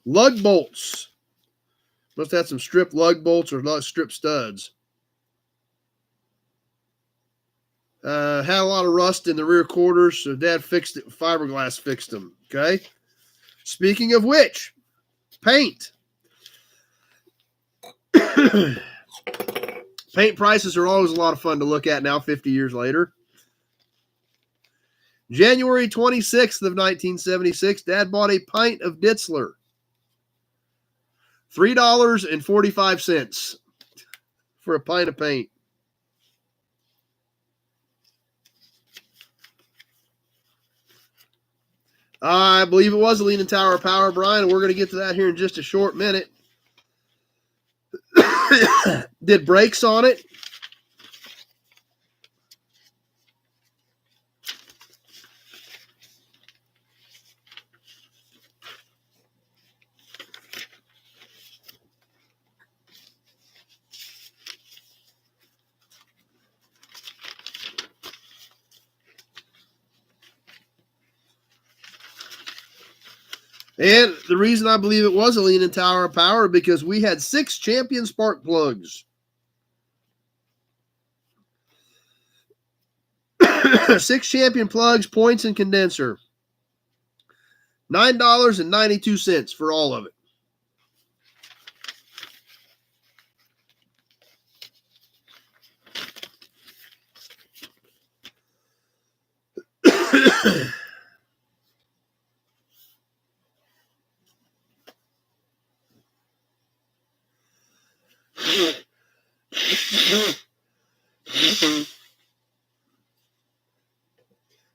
Lug bolts. Must have had some strip lug bolts or strip studs. Had a lot of rust in the rear quarters, so Dad fixed it. Fiberglass fixed them. Okay. Speaking of which, paint. Paint prices are always a lot of fun to look at now, 50 years later. January 26th of 1976, Dad bought a pint of Ditzler. $3.45 for a pint of paint. I believe it was a Leaning Tower of Power, Brian, and we're going to get to that here in just a short minute. Did brakes on it. And the reason I believe it was a Leaning Tower of Power because we had 6 champion spark plugs. 6 champion plugs, points, and condenser. $9.92 for all of it.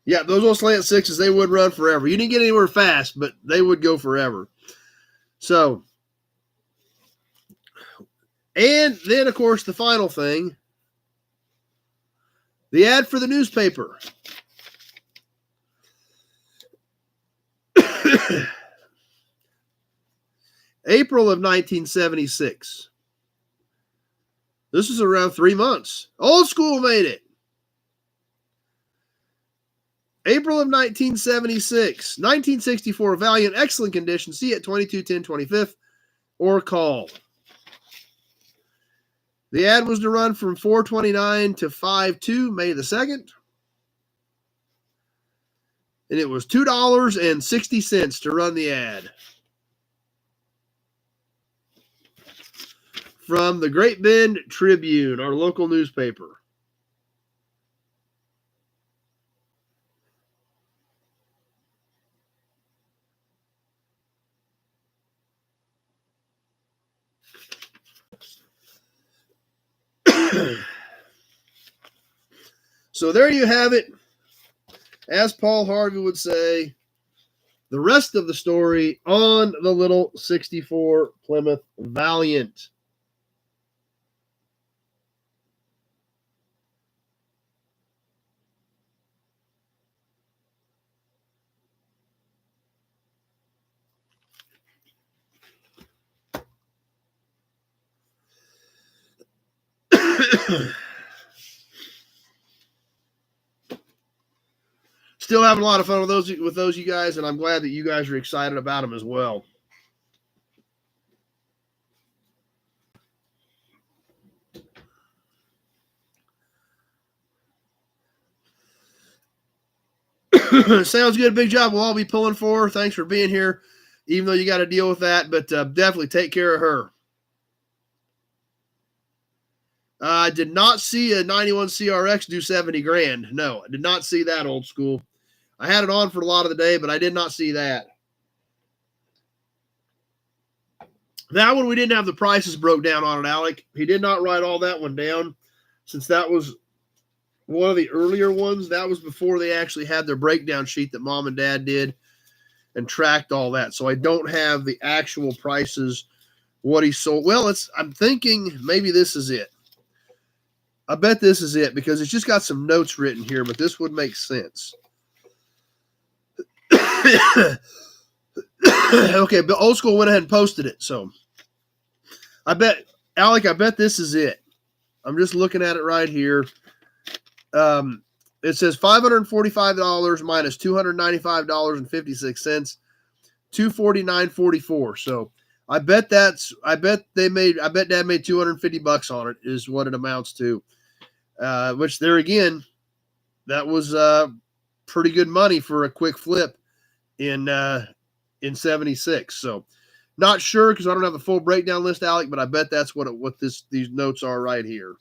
Yeah, those old slant 6s, they would run forever. You didn't get anywhere fast, but they would go forever. So, and then, of course, the final thing, the ad for the newspaper. April of 1976. This is around 3 months. Old School made it. April of 1976. 1964 Valiant, excellent condition. See it 2210 25th or call. The ad was to run from 4/29 to 5/2, May the 2nd. And it was $2.60 to run the ad. From the Great Bend Tribune, our local newspaper. So there you have it. As Paul Harvey would say, the rest of the story on the little 64 Plymouth Valiant. Still having a lot of fun with those you guys, and I'm glad that you guys are excited about them as well. Sounds good. Big job. We'll all be pulling for her. Thanks for being here, even though you got to deal with that. But definitely take care of her. I did not see a 91 CRX do 70 grand. No, I did not see that, Old School. I had it on for a lot of the day, but I did not see that. That one, we didn't have the prices broke down on it, Alec. He did not write all that one down, since that was one of the earlier ones. That was before they actually had their breakdown sheet that Mom and Dad did and tracked all that. So I don't have the actual prices, what he sold. Well, I'm thinking maybe this is it. I bet this is it because it's just got some notes written here, but this would make sense. Okay, but Old School went ahead and posted it. So I bet, Alec, this is it. I'm just looking at it right here. It says $545 minus $295.56, $249.44. So I bet Dad made $250 on it is what it amounts to. Which there again, that was pretty good money for a quick flip in 76. So not sure because I don't have the full breakdown list, Alec, but I bet that's what these notes are right here.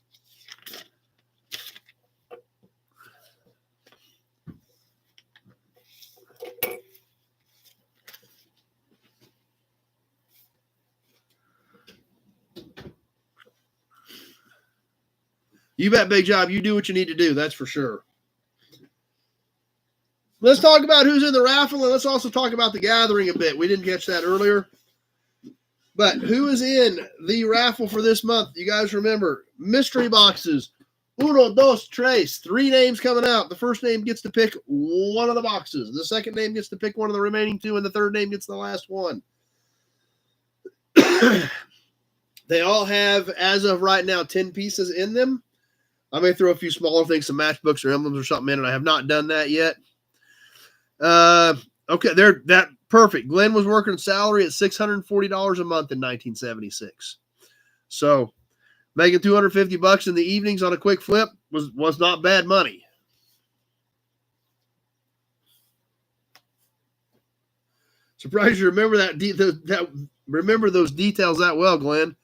You bet, Big Job. You do what you need to do. That's for sure. Let's talk about who's in the raffle, and let's also talk about the gathering a bit. We didn't catch that earlier. But who is in the raffle for this month? You guys remember, mystery boxes. Uno, dos, tres. 3 names coming out. The first name gets to pick one of the boxes. The second name gets to pick one of the remaining 2, and the third name gets the last one. They all have, as of right now, 10 pieces in them. I may throw a few smaller things, some matchbooks or emblems or something in, and I have not done that yet. Okay, they're that perfect. Glenn was working salary at $640 a month in 1976. So making $250 in the evenings on a quick flip was not bad money. Surprised you remember remember those details that well, Glenn.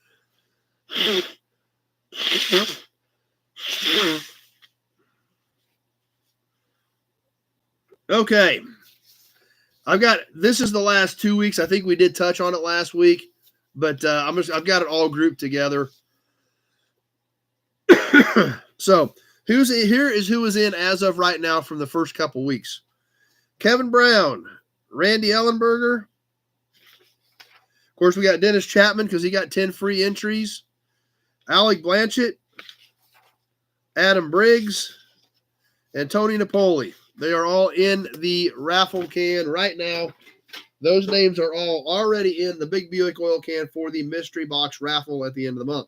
Okay. This is the last 2 weeks. I think we did touch on it last week, but I've got it all grouped together. So here is who is in as of right now from the first couple weeks. Kevin Brown, Randy Ellenberger. Of course, we got Dennis Chapman because he got 10 free entries. Alec Blanchett, Adam Briggs, and Tony Napoli. They are all in the raffle can right now. Those names are all already in the Big Buick oil can for the mystery box raffle at the end of the month.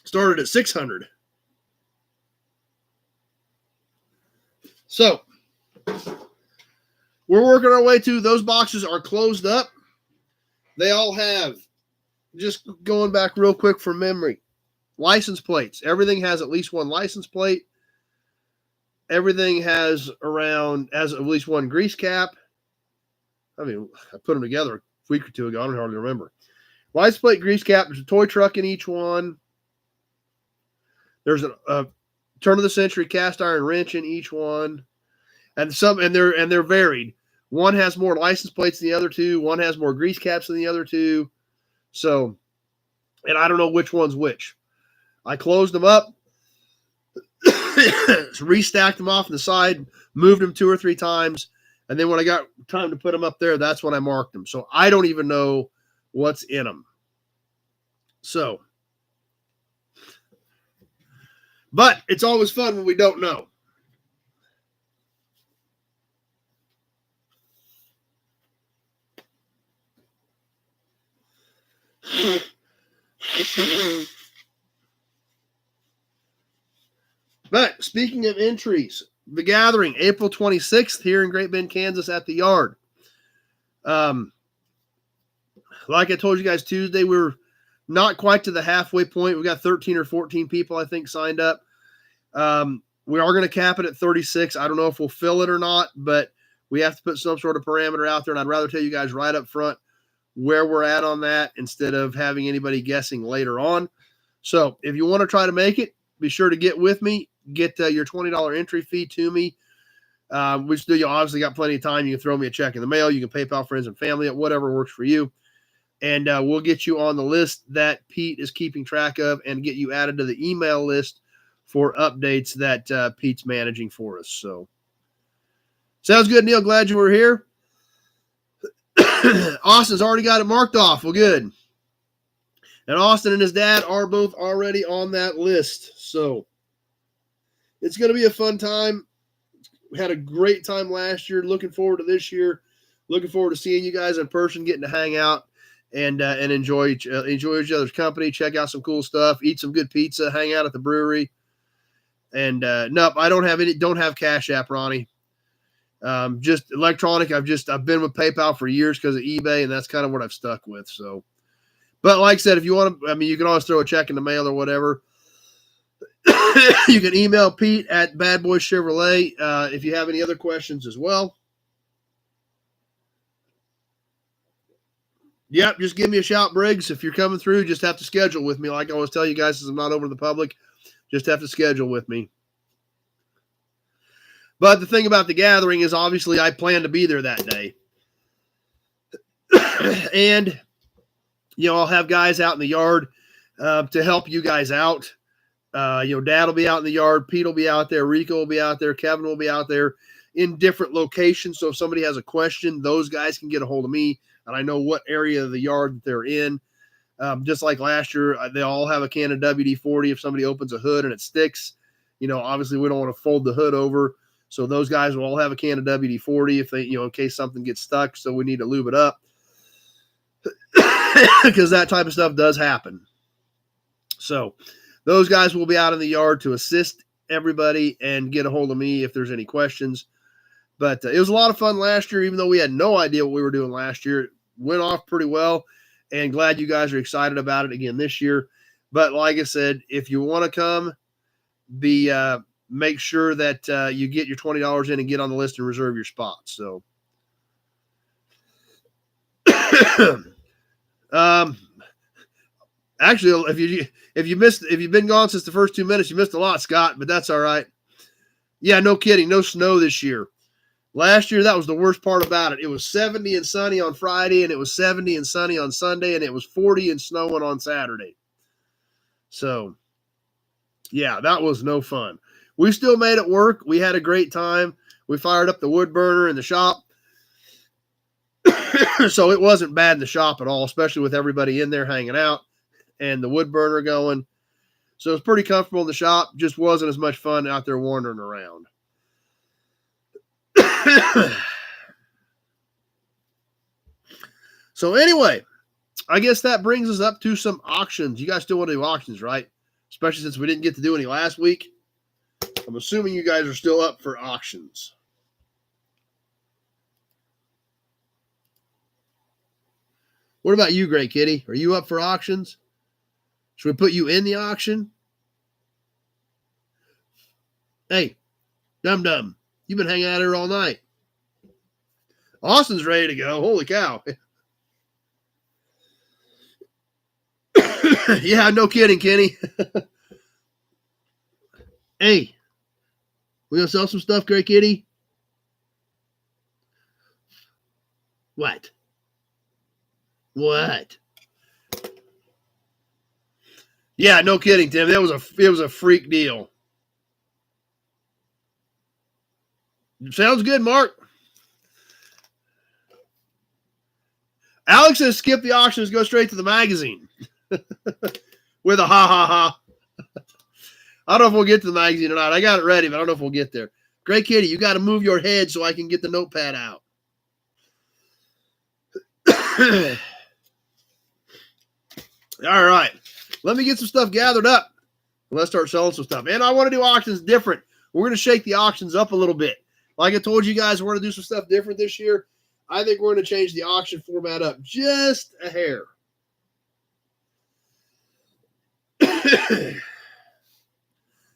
Started at $600. So we're working our way to those boxes are closed up. They all have, just going back real quick from memory, license plates. Everything has at least one license plate. Everything has at least one grease cap. I mean, I put them together a week or two ago. I don't hardly remember. License plate, grease cap. There's a toy truck in each one. There's a turn of the century cast iron wrench in each one, and they're varied. One has more license plates than the other 2. One has more grease caps than the other 2. So, and I don't know which one's which. I closed them up, restacked them off on the side, moved them 2 or 3 times, and then when I got time to put them up there, that's when I marked them. So I don't even know what's in them. So, but it's always fun when we don't know. But speaking of entries, the gathering, April 26th here in Great Bend, Kansas at the yard. Like I told you guys Tuesday, we're not quite to the halfway point. We got 13 or 14 people, I think, signed up. We are going to cap it at 36. I don't know if we'll fill it or not, but we have to put some sort of parameter out there, and I'd rather tell you guys right up front where we're at on that instead of having anybody guessing later on. So if you want to try to make it, be sure to get with me. Get your $20 entry fee to me. Which you obviously got plenty of time. You can throw me a check in the mail. You can PayPal friends and family, whatever works for you. And we'll get you on the list that Pete is keeping track of and get you added to the email list for updates that Pete's managing for us. So sounds good, Neil. Glad you were here. Austin's already got it marked off. Well, good. And Austin and his dad are both already on that list. So it's going to be a fun time. We had a great time last year. Looking forward to this year. Looking forward to seeing you guys in person, getting to hang out and enjoy each other's company. Check out some cool stuff. Eat some good pizza. Hang out at the brewery. And nope, I don't have Cash App, Ronnie. Just electronic. I've been with PayPal for years because of eBay, and that's kind of what I've stuck with. So, but like I said, if you want to, you can always throw a check in the mail or whatever. You can email Pete at Bad Boy Chevrolet if you have any other questions as well. Yep, just give me a shout, Briggs. If you're coming through, just have to schedule with me. Like I always tell you guys, since I'm not open to the public, just have to schedule with me. But the thing about the gathering is obviously I plan to be there that day. And I'll have guys out in the yard to help you guys out. Dad will be out in the yard. Pete will be out there. Rico will be out there. Kevin will be out there in different locations. So if somebody has a question, those guys can get a hold of me, and I know what area of the yard that they're in. Just like last year, they all have a can of WD-40. If somebody opens a hood and it sticks, obviously we don't want to fold the hood over. So those guys will all have a can of WD-40 if they, in case something gets stuck. So we need to lube it up because that type of stuff does happen. So those guys will be out in the yard to assist everybody and get a hold of me if there's any questions. But it was a lot of fun last year, even though we had no idea what we were doing last year. It went off pretty well, and glad you guys are excited about it again this year. But like I said, if you want to come, make sure that you get your $20 in and get on the list and reserve your spots. So, actually, if you've been gone since the first 2 minutes, you missed a lot, Scott. But that's all right. Yeah, no kidding, no snow this year. Last year, that was the worst part about it. It was 70 and sunny on Friday, and it was 70 and sunny on Sunday, and it was 40 and snowing on Saturday. So, yeah, that was no fun. We still made it work. We had a great time. We fired up the wood burner in the shop. So it wasn't bad in the shop at all, especially with everybody in there hanging out and the wood burner going. So it was pretty comfortable in the shop. Just wasn't as much fun out there wandering around. So anyway, I guess that brings us up to some auctions. You guys still want to do auctions, right? Especially since we didn't get to do any last week. I'm assuming you guys are still up for auctions. What about you, Gray Kitty? Are you up for auctions? Should we put you in the auction? Hey, Dum-Dum, you've been hanging out here all night. Austin's ready to go. Holy cow. Yeah, no kidding, Kenny. Hey, we gonna sell some stuff, Gray Kitty? What? Yeah, no kidding, Tim. It was a freak deal. Sounds good, Mark. Alex says skip the auctions, go straight to the magazine. With a ha ha ha. I don't know if we'll get to the magazine or not. I got it ready, but I don't know if we'll get there. Great Kitty, you got to move your head so I can get the notepad out. All right. Let me get some stuff gathered up. Let's start selling some stuff. And I want to do auctions different. We're going to shake the auctions up a little bit. Like I told you guys, we're going to do some stuff different this year. I think we're going to change the auction format up just a hair.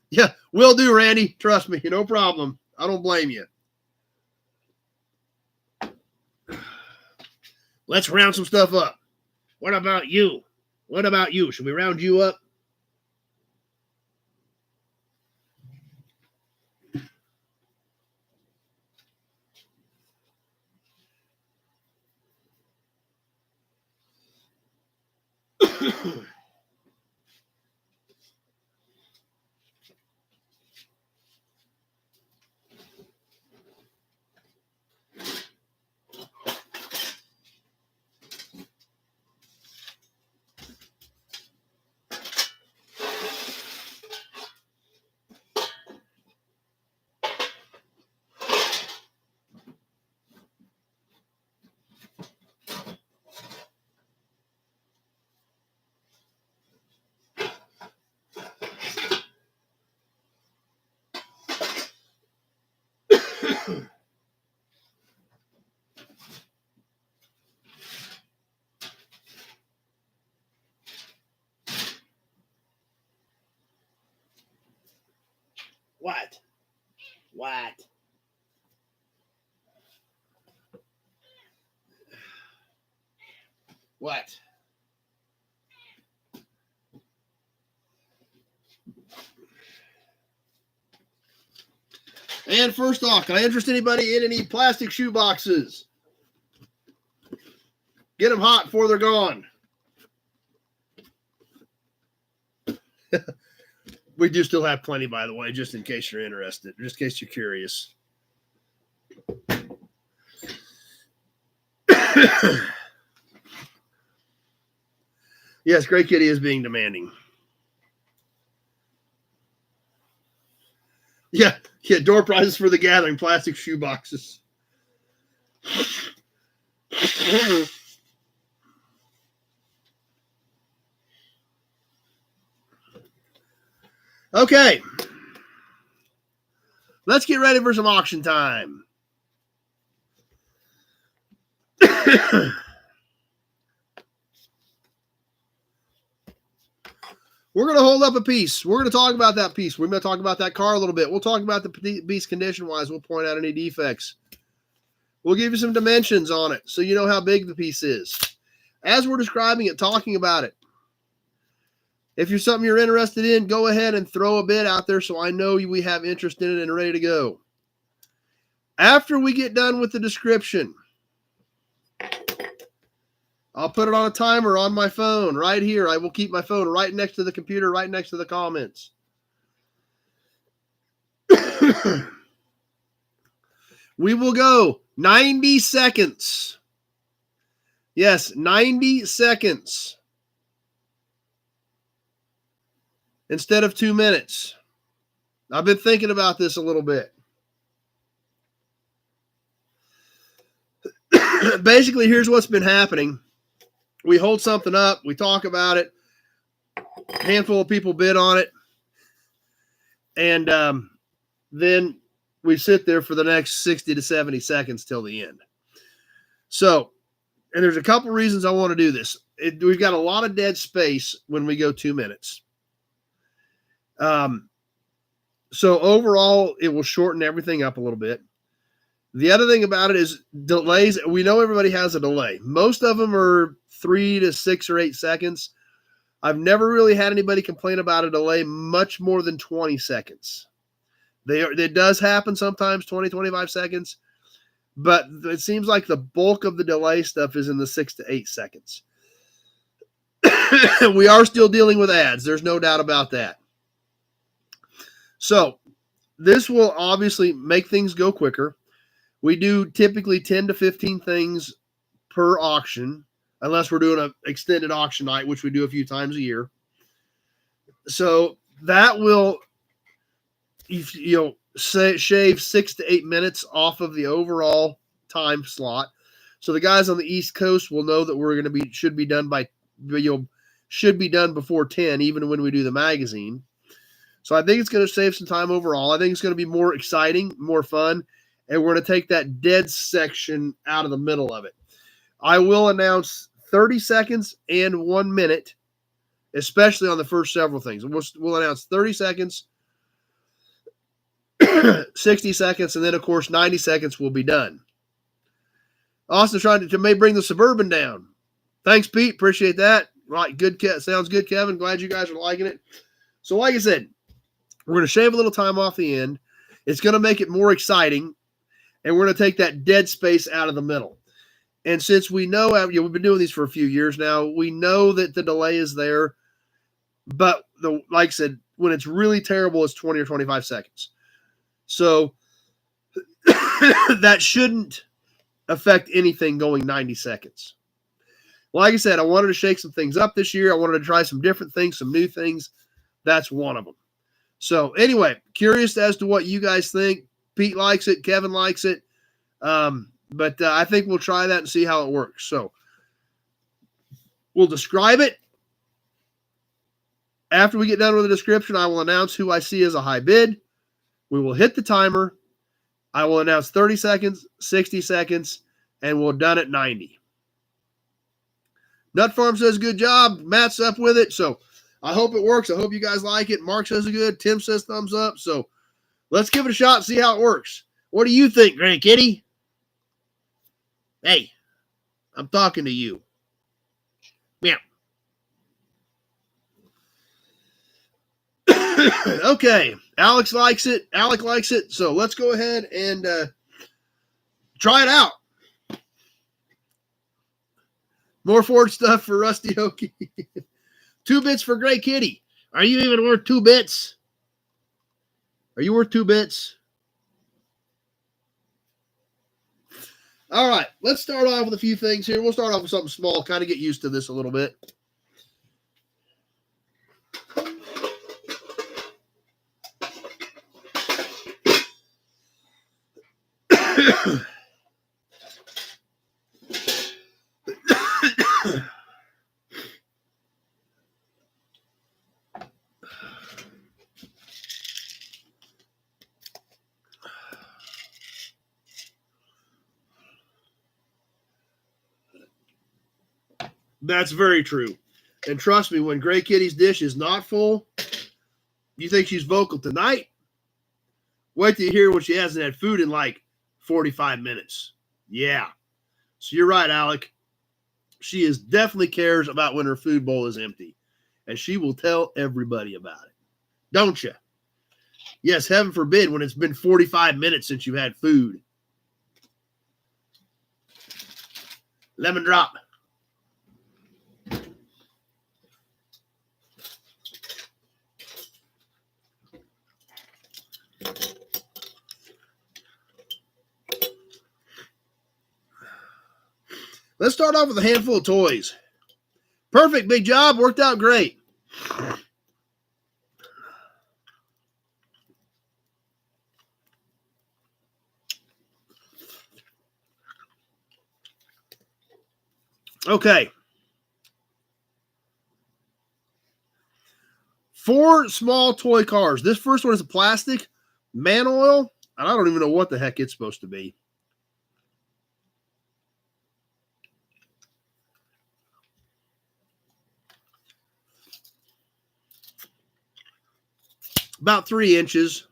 Yeah, will do, Randy. Trust me, no problem. I don't blame you. Let's round some stuff up. What about you? Should we round you up? What? And first off, can I interest anybody in any plastic shoe boxes? Get them hot before they're gone. We do still have plenty, by the way, just in case you're interested, just in case you're curious. Yes, Gray Kitty is being demanding. Yeah, door prizes for the gathering, plastic shoe boxes. Okay. Let's get ready for some auction time. We're going to hold up a piece. We're going to talk about that piece. We're going to talk about that car a little bit. We'll talk about the piece condition-wise. We'll point out any defects. We'll give you some dimensions on it so you know how big the piece is. As we're describing it, talking about it. If you're something you're interested in, go ahead and throw a bid out there so I know we have interest in it and ready to go. After we get done with the description, I'll put it on a timer on my phone right here. I will keep my phone right next to the computer, right next to the comments. We will go 90 seconds. Yes, 90 seconds. Instead of 2 minutes. I've been thinking about this a little bit. Basically, here's what's been happening. We hold something up. We talk about it. A handful of people bid on it. And then we sit there for the next 60 to 70 seconds till the end. So, and there's a couple reasons I want to do this. We've got a lot of dead space when we go 2 minutes. So overall, it will shorten everything up a little bit. The other thing about it is delays. We know everybody has a delay. Most of them are 3 to 6 or 8 seconds. I've never really had anybody complain about a delay much more than 20 seconds. It does happen sometimes, 20, 25 seconds. But it seems like the bulk of the delay stuff is in the 6 to 8 seconds. We are still dealing with ads. There's no doubt about that. So this will obviously make things go quicker. We do typically 10 to 15 things per auction, unless we're doing an extended auction night, which we do a few times a year. So that will, shave 6 to 8 minutes off of the overall time slot. So the guys on the East Coast will know that should be done before 10, even when we do the magazine. So I think it's going to save some time overall. I think it's going to be more exciting, more fun, and we're going to take that dead section out of the middle of it. I will announce 30 seconds and 1 minute, especially on the first several things. We'll announce 30 seconds, 60 seconds, and then, of course, 90 seconds will be done. Austin trying to bring the Suburban down. Thanks, Pete. Appreciate that. Right, good. Sounds good, Kevin. Glad you guys are liking it. So like I said, we're going to shave a little time off the end. It's going to make it more exciting, and we're going to take that dead space out of the middle. And since we know, we've been doing these for a few years now, we know that the delay is there. But like I said, when it's really terrible, it's 20 or 25 seconds. So that shouldn't affect anything going 90 seconds. Like I said, I wanted to shake some things up this year. I wanted to try some different things, some new things. That's one of them. So anyway, curious as to what you guys think. Pete likes it. Kevin likes it. But I think we'll try that and see how it works. So we'll describe it. After we get done with the description, I will announce who I see as a high bid. We will hit the timer. I will announce 30 seconds, 60 seconds, and we're done at 90. Nut Farm says good job. Matt's up with it. So I hope it works. I hope you guys like it. Mark says it's good. Tim says thumbs up. So let's give it a shot and see how it works. What do you think, Gray Kitty? Hey, I'm talking to you. Meow. Okay. Alex likes it. Alec likes it. So let's go ahead and try it out. More Ford stuff for Rusty Okie. 2 bits for Gray Kitty. Are you even worth 2 bits? Are you worth 2 bits? All right, let's start off with a few things here. We'll start off with something small, kind of get used to this a little bit. That's very true. And trust me, when Gray Kitty's dish is not full, you think she's vocal tonight? Wait till you hear when she hasn't had food in like 45 minutes. Yeah. So you're right, Alec. She is definitely cares about when her food bowl is empty. And she will tell everybody about it. Don't you? Yes, heaven forbid when it's been 45 minutes since you've had food. Lemon drop. Let's start off with a handful of toys. Perfect, big job. Worked out great. Okay. 4 small toy cars. This first one is a plastic man oil, and I don't even know what the heck it's supposed to be. About 3 inches.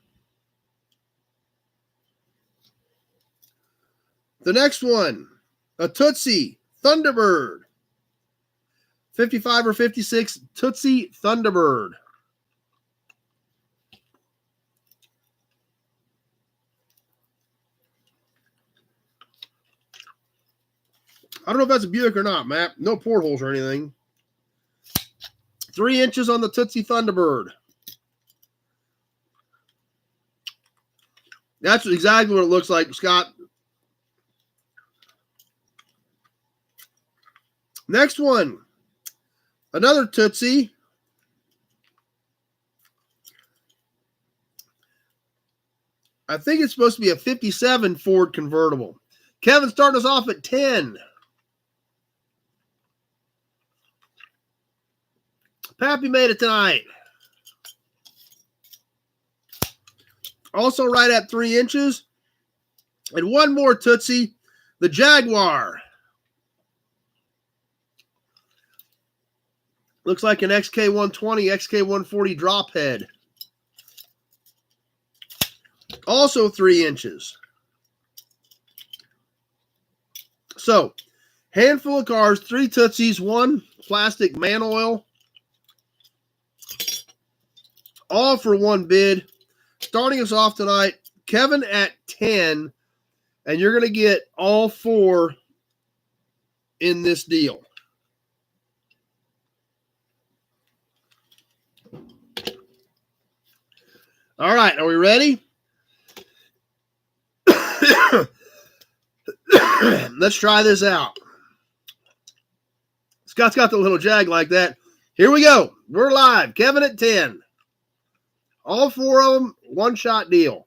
The next one, a Tootsie Thunderbird. 55 or 56 Tootsie Thunderbird. I don't know if that's a Buick or not, Matt. No portholes or anything. 3 inches on the Tootsie Thunderbird. That's exactly what it looks like, Scott. Next one. Another Tootsie. I think it's supposed to be a 57 Ford convertible. Kevin starting us off at 10. Pappy made it tonight. Also right at 3 inches. And one more Tootsie, the Jaguar. Looks like an XK120, XK140 drop head. Also 3 inches. So, handful of cars, 3 Tootsies, 1 plastic man oil. All for 1 bid. Starting us off tonight, Kevin at 10. And you're going to get all 4 in this deal. All right, are we ready? Let's try this out. Scott's got the little jag like that. Here we go. We're live. Kevin at 10. All 4 of them, one-shot deal.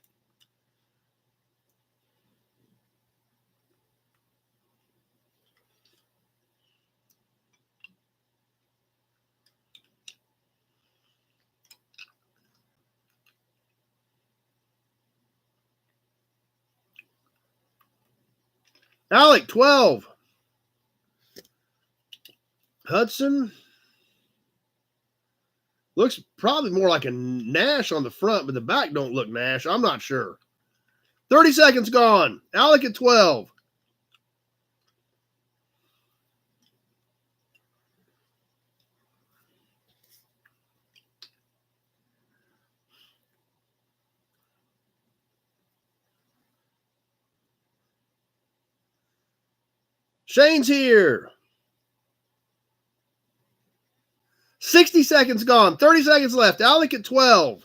Alec, 12. Hudson. Looks probably more like a Nash on the front, but the back don't look Nash. I'm not sure. 30 seconds gone. Alec at 12. Shane's here. 60 seconds gone. 30 seconds left. Alec at 12.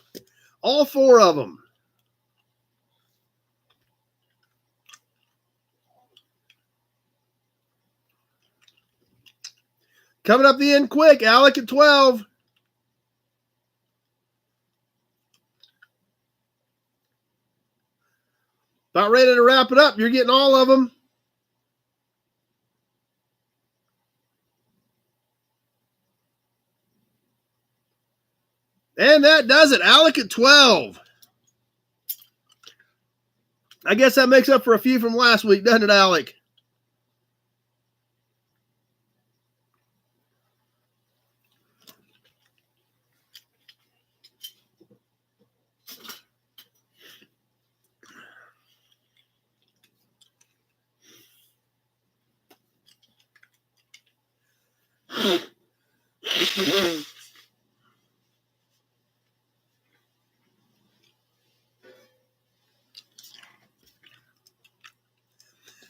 All 4 of them. Coming up the end quick. Alec at 12. About ready to wrap it up. You're getting all of them. And that does it. Alec at 12. I guess that makes up for a few from last week, doesn't it, Alec?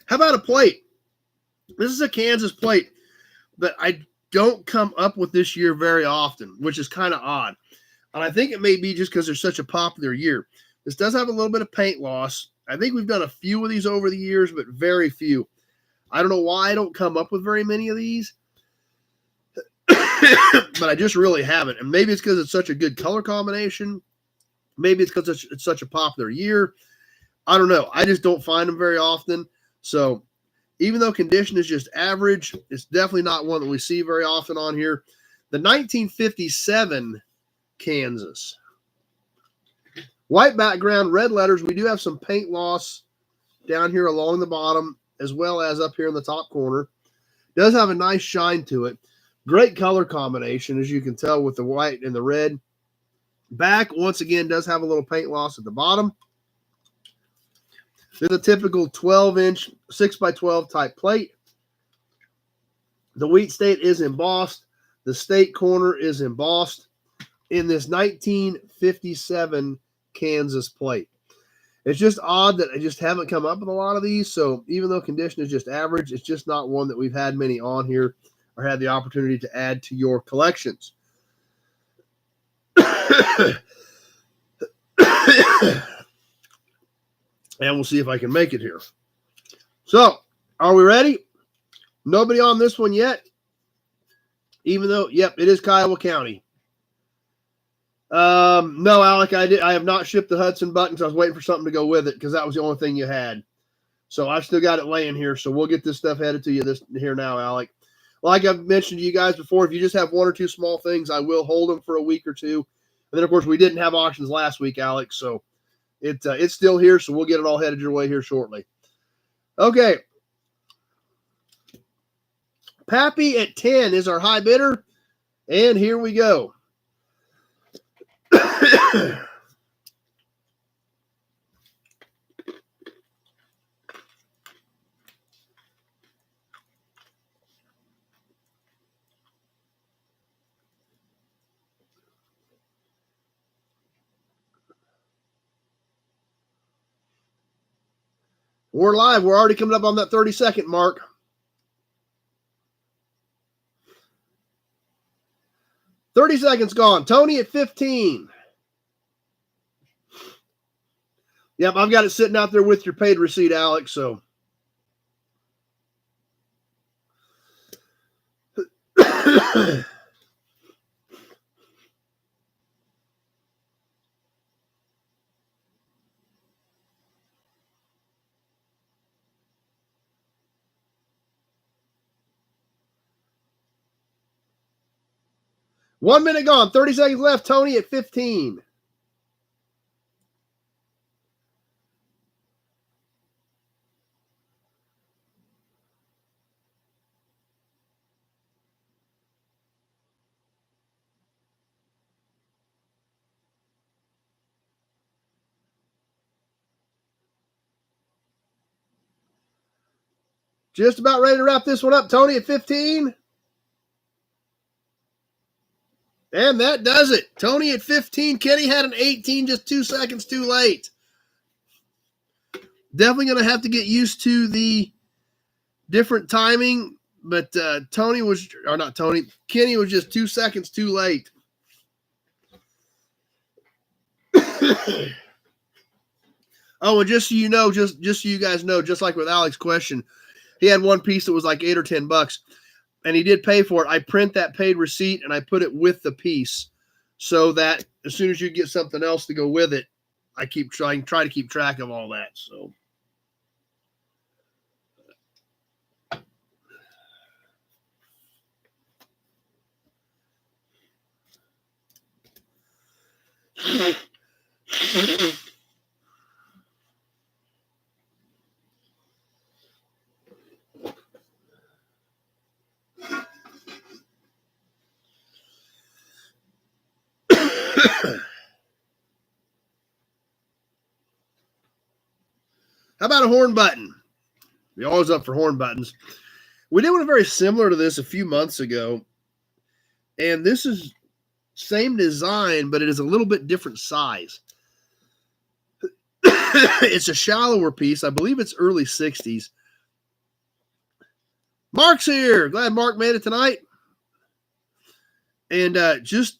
How about a plate? This is a Kansas plate that I don't come up with this year very often, which is kind of odd. And I think it may be just because they're such a popular year. This does have a little bit of paint loss. I think we've done a few of these over the years, but very few. I don't know why I don't come up with very many of these, but I just really haven't. And maybe it's because it's such a good color combination. Maybe it's because it's such a popular year. I don't know. I just don't find them very often. So even though condition is just average, it's definitely not one that we see very often on here. The 1957 Kansas. White background, red letters. We do have some paint loss down here along the bottom as well as up here in the top corner. Does have a nice shine to it. Great color combination, as you can tell, with the white and the red. Back, once again, does have a little paint loss at the bottom. Then a typical 12-inch 6x12 type plate. The wheat state is embossed. The state corner is embossed in this 1957 Kansas plate. It's just odd that I just haven't come up with a lot of these. So even though condition is just average, it's just not one that we've had many on here or had the opportunity to add to your collections. And we'll see if I can make it here. So, are we ready? Nobody on this one yet. Even though, yep, it is Kiowa County. No, Alec, I have not shipped the Hudson buttons. I was waiting for something to go with it because that was the only thing you had. So I've still got it laying here. So we'll get this stuff headed to you here now, Alec. Like I've mentioned to you guys before, if you just have 1 or 2 small things, I will hold them for a week or 2. And then, of course, we didn't have auctions last week, Alec. So it's still here. So we'll get it all headed your way here shortly. Okay. Pappy at 10 is our high bidder. And here we go. We're live. We're already coming up on that 30-second mark. $30 seconds gone. Tony at 15. Yep, I've got it sitting out there with your paid receipt, Alex. So, one minute gone. 30 seconds left. Tony at 15. Just about ready to wrap this one up. Tony at 15. And that does it. Tony at 15. Kenny had an 18, just 2 seconds too late. Definitely going to have to get used to the different timing, but Kenny was just 2 seconds too late. Oh, and just so you know, just so you guys know, just like with Alex's question, he had one piece that was like $8 or $10, and he did pay for it. I print that paid receipt and I put it with the piece, so that as soon as you get something else to go with it, I try to keep track of all that. So. How about a horn button? We're always up for horn buttons. We did one very similar to this a few months ago, and this is same design, but it is a little bit different size. It's a shallower piece. I believe it's early 60s. Mark's here. Glad Mark made it tonight. And just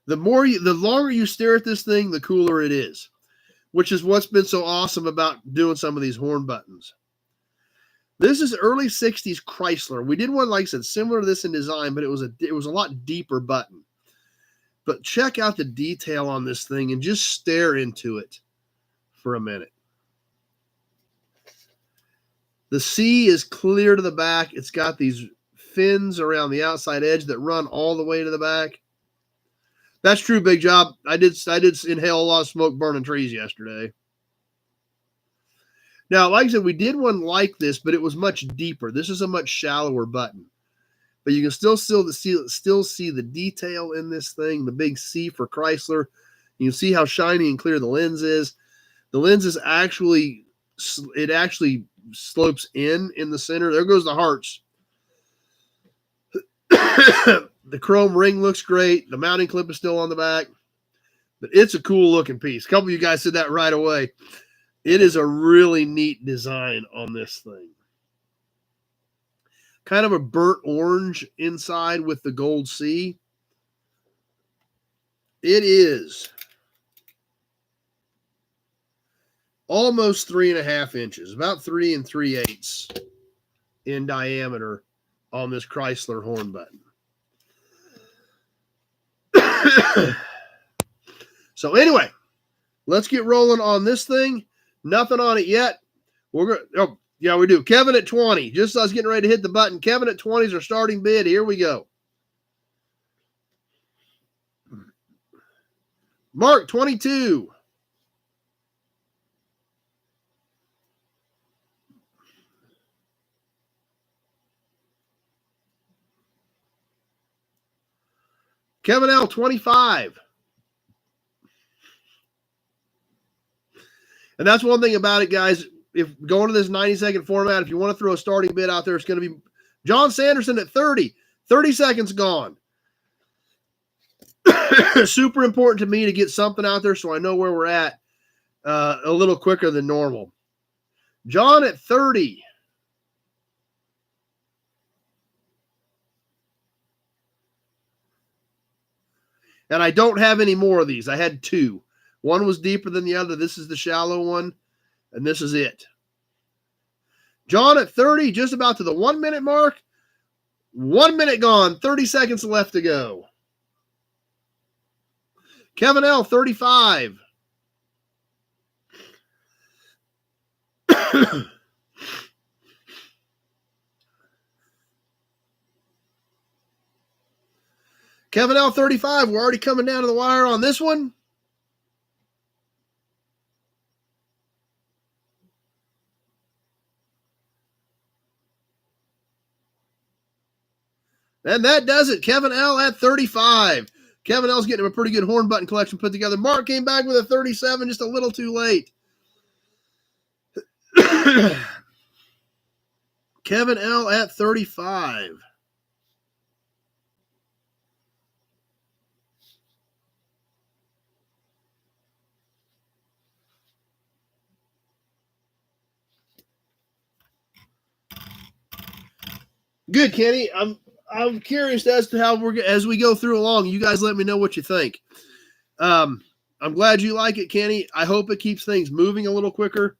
the longer you stare at this thing, the cooler it is, which is what's been so awesome about doing some of these horn buttons. This is early 60s Chrysler. We did one, like I said, similar to this in design, but it was a lot deeper button. But check out the detail on this thing and just stare into it for a minute. The C is clear to the back. It's got these fins around the outside edge that run all the way to the back. That's true, Big Job. I did inhale a lot of smoke burning trees yesterday. Now, like I said, we did one like this, but it was much deeper. This is a much shallower button. But you can still see the detail in this thing, the big C for Chrysler. You can see how shiny and clear the lens is. The lens is actually slopes in the center. There goes the hearts. The chrome ring looks great. The mounting clip is still on the back. But it's a cool looking piece. A couple of you guys said that right away. It is a really neat design on this thing. Kind of a burnt orange inside with the gold C. It is almost 3.5 inches, about 3 3/8 in diameter on this Chrysler horn button. So anyway, let's get rolling on this thing. Nothing on it yet. We're going. Oh, yeah, we do. Kevin at 20. Just as I was getting ready to hit the button, Kevin at 20 is our starting bid. Here we go. Mark, 22. Kevin L, 25. And that's one thing about it, guys. If going to this 90-second format, if you want to throw a starting bid out there, it's going to be John Sanderson at 30. 30 seconds gone. Super important to me to get something out there so I know where we're at a little quicker than normal. John at 30. And I don't have any more of these. I had 2. One was deeper than the other. This is the shallow one, and this is it. John at 30, just about to the 1 minute mark. 1 minute gone, 30 seconds left to go. Kevin L, 35. Kevin L, 35. We're already coming down to the wire on this one. And that does it. Kevin L at 35. Kevin L's getting a pretty good horn button collection put together. Mark came back with a 37, just a little too late. Kevin L at 35. Good, Kenny. I'm curious as to how as we go through along. You guys let me know what you think. I'm glad you like it, Kenny. I hope it keeps things moving a little quicker.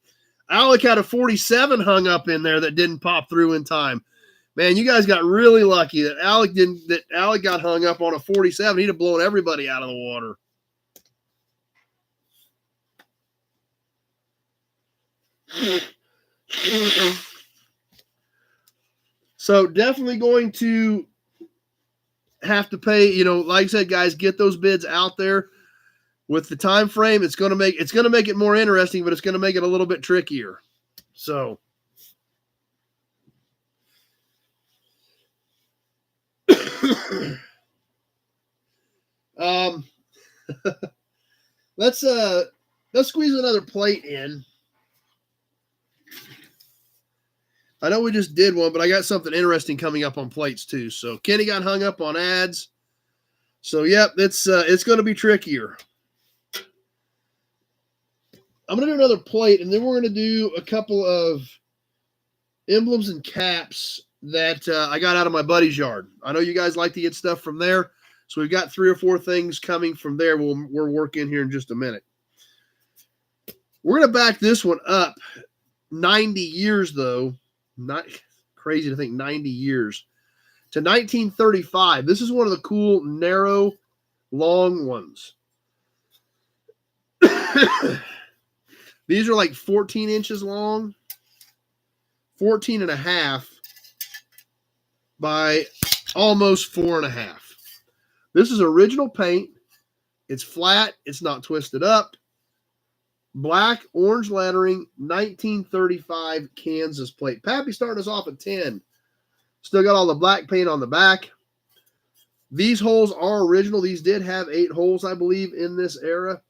Alec had a 47 hung up in there that didn't pop through in time. Man, you guys got really lucky that Alec got hung up on a 47. He'd have blown everybody out of the water. So definitely going to have to pay, like I said, guys, get those bids out there with the time frame. It's going to make it more interesting, but it's going to make it a little bit trickier. So let's squeeze another plate in. I know we just did one, but I got something interesting coming up on plates too. So Kenny got hung up on ads. So yep, it's going to be trickier. I'm going to do another plate, and then we're going to do a couple of emblems and caps that I got out of my buddy's yard. I know you guys like to get stuff from there, so we've got 3 or 4 things coming from there. We'll work in here in just a minute. We're going to back this one up 90 years, though. Not crazy to think 90 years. To 1935. This is one of the cool, narrow, long ones. These are like 14 inches long. 14 and a half by almost 4.5. This is original paint. It's flat. It's not twisted up. Black, orange lettering, 1935 Kansas plate. Pappy starting us off at 10. Still got all the black paint on the back. These holes are original. These did have 8 holes, I believe, in this era.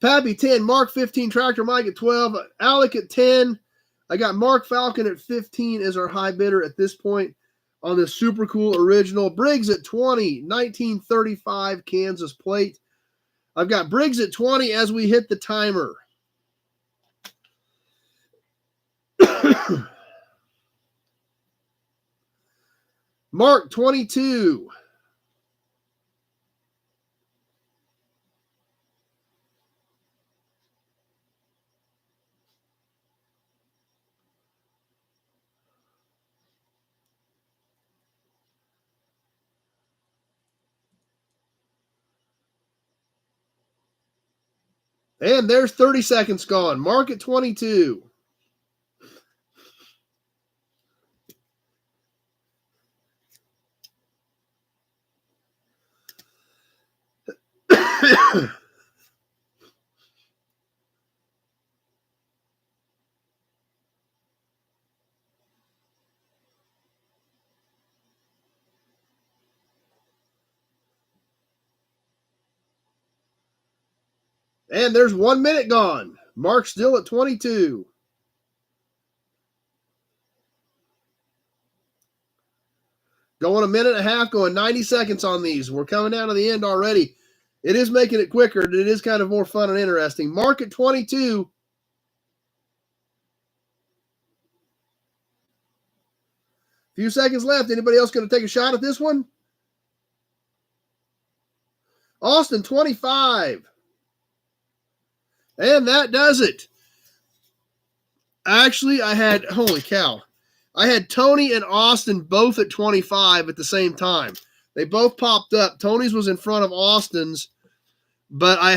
Pappy 10, Mark 15, Tractor Mike at 12, Alec at 10. I got Mark Falcon at 15 as our high bidder at this point on this super cool original. Briggs at 20, 1935 Kansas plate. I've got Briggs at 20 as we hit the timer. Mark 22. And there's 30 seconds gone. Mark at 22. And there's 1 minute gone. Mark's still at 22. Going a minute and a half, going 90 seconds on these. We're coming down to the end already. It is making it quicker. It is kind of more fun and interesting. Mark at 22. Few seconds left. Anybody else going to take a shot at this one? Austin, 25. And that does it. Actually, holy cow. I had Tony and Austin both at 25 at the same time. They both popped up. Tony's was in front of Austin's, but I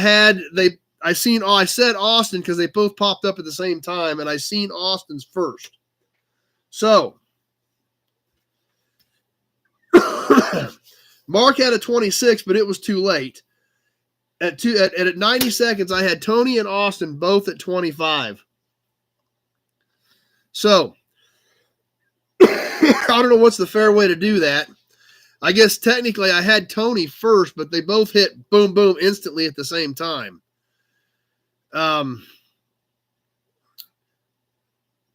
said Austin because they both popped up at the same time, and I seen Austin's first. So, Mark had a 26, but it was too late. At 90 seconds, I had Tony and Austin both at 25. So, I don't know what's the fair way to do that. I guess technically I had Tony first, but they both hit boom, boom instantly at the same time.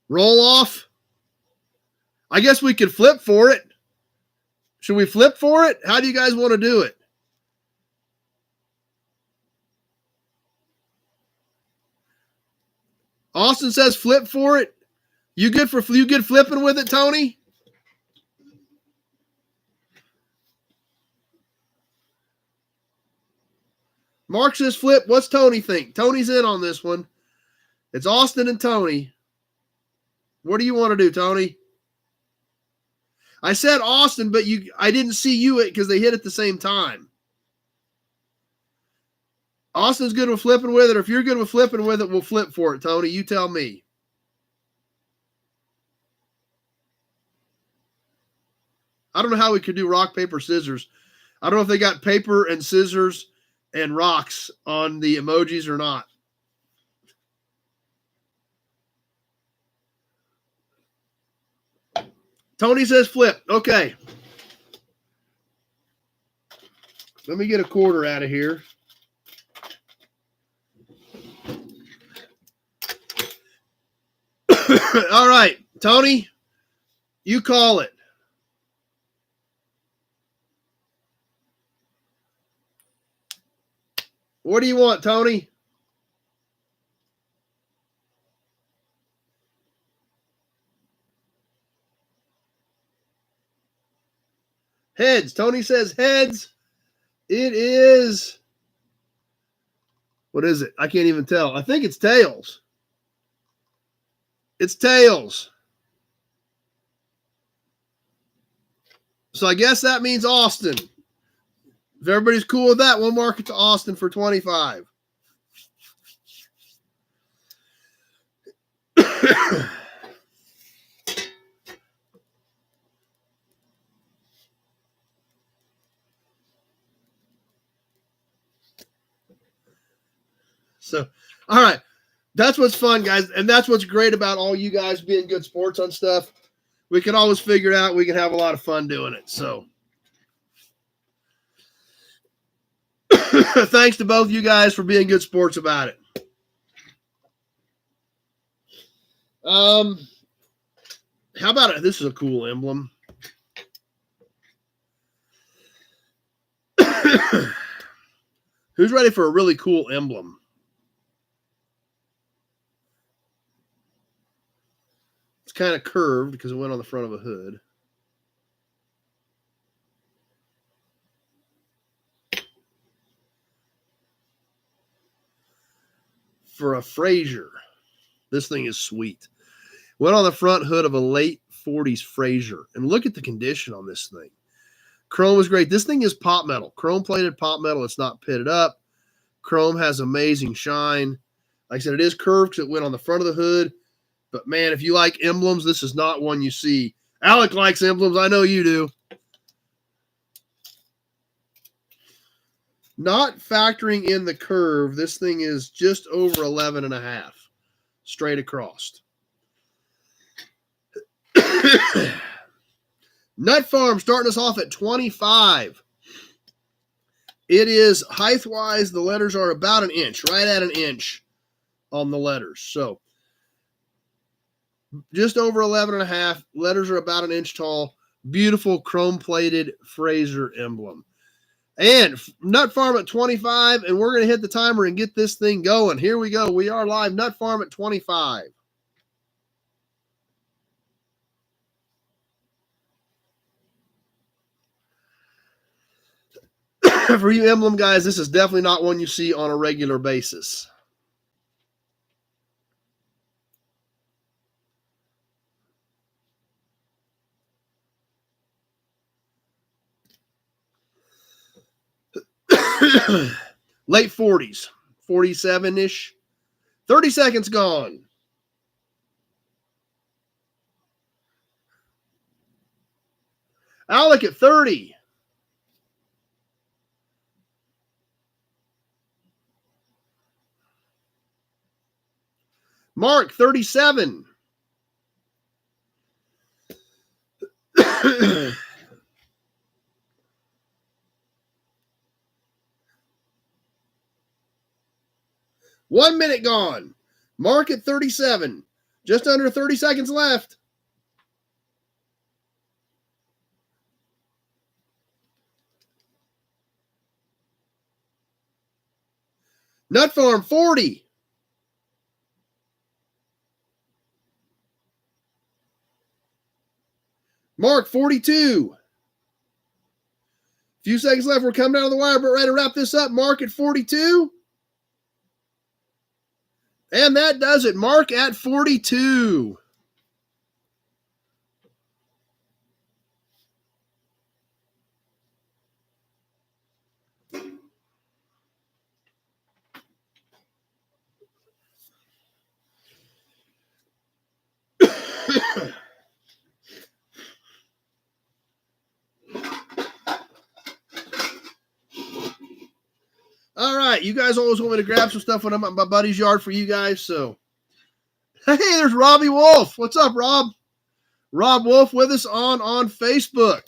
Roll off. I guess we could flip for it. Should we flip for it? How do you guys want to do it? Austin says flip for it. You good flipping with it, Tony? Mark says flip. What's Tony think? Tony's in on this one. It's Austin and Tony. What do you want to do, Tony? I said Austin, but I didn't see you because they hit at the same time. Austin's good with flipping with it. Or if you're good with flipping with it, we'll flip for it, Tony. You tell me. I don't know how we could do rock, paper, scissors. I don't know if they got paper and scissors and rocks on the emojis or not. Tony says flip. Okay. Let me get a quarter out of here. All right, Tony, you call it. What do you want, Tony? Heads. Tony says heads. It is. What is it? I can't even tell. I think it's tails. It's tails. So I guess that means Austin. If everybody's cool with that, we'll mark it to Austin for 25. So, all right. That's what's fun, guys. And that's what's great about all you guys being good sports on stuff. We can always figure it out. We can have a lot of fun doing it. So, thanks to both you guys for being good sports about it. How about it? This is a cool emblem. Who's ready for a really cool emblem? It's kind of curved because it went on the front of a hood. For a Frasier. This thing is sweet. Went on the front hood of a late 40s Frasier. And look at the condition on this thing. Chrome is great. This thing is pop metal. Chrome plated pop metal. It's not pitted up. Chrome has amazing shine. Like I said, it is curved because it went on the front of the hood. But, man, if you like emblems, this is not one you see. Alec likes emblems. I know you do. Not factoring in the curve, this thing is just over 11.5 straight across. Nut Farm starting us off at 25. It is height-wise, the letters are about an inch, right at an inch on the letters. So just over 11.5. Letters are about an inch tall. Beautiful chrome-plated Frasier emblem. And Nut Farm at 25, and we're going to hit the timer and get this thing going. Here we go. We are live. Nut Farm at 25. For you emblem guys, this is definitely not one you see on a regular basis. Late 40s, 47-ish. 30 seconds gone. Alec at 30. Mark, 37. One minute gone. Mark at 37. Just under 30 seconds left. Nut Farm, 40. Mark, 42. Few seconds left. We're coming down to the wire, but ready to wrap this up. Mark at 42. And that does it. Mark at 42. All right, you guys always want me to grab some stuff when I'm at my buddy's yard for you guys, so. Hey, there's Robbie Wolf. What's up, Rob? Rob Wolf with us on Facebook.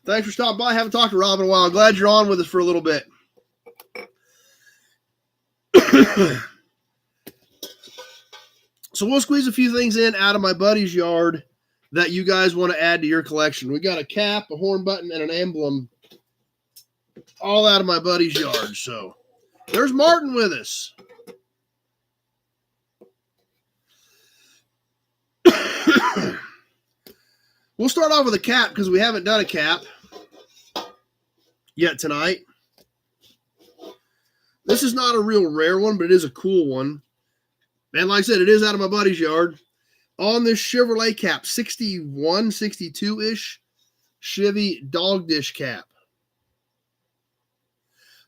Thanks for stopping by. Haven't talked to Rob in a while. I'm glad you're on with us for a little bit. So we'll squeeze a few things in out of my buddy's yard that you guys want to add to your collection. We got a cap, a horn button, and an emblem all out of my buddy's yard. So there's Martin with us. We'll start off with a cap because we haven't done a cap yet tonight. This is not a real rare one, but it is a cool one. And like I said, it is out of my buddy's yard. On this Chevrolet cap, 61, 62-ish Chevy dog dish cap.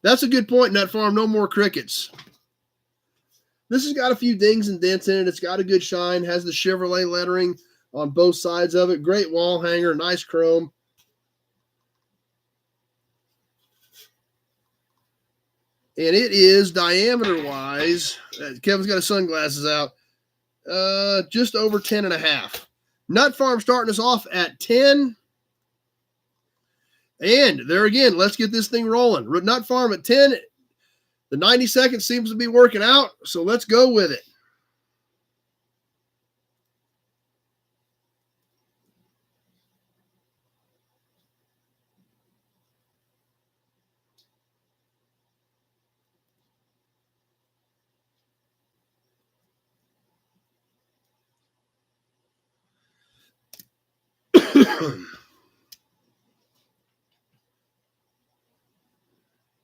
That's a good point, Nut Farm. No more crickets. This has got a few dings and dents in it. It's got a good shine. Has the Chevrolet lettering on both sides of it. Great wall hanger. Nice chrome. And it is diameter-wise, Kevin's got his sunglasses out, just over 10.5. Nut Farm starting us off at 10. And there again, let's get this thing rolling. Nut Farm at 10. The 90 seconds seems to be working out, so let's go with it.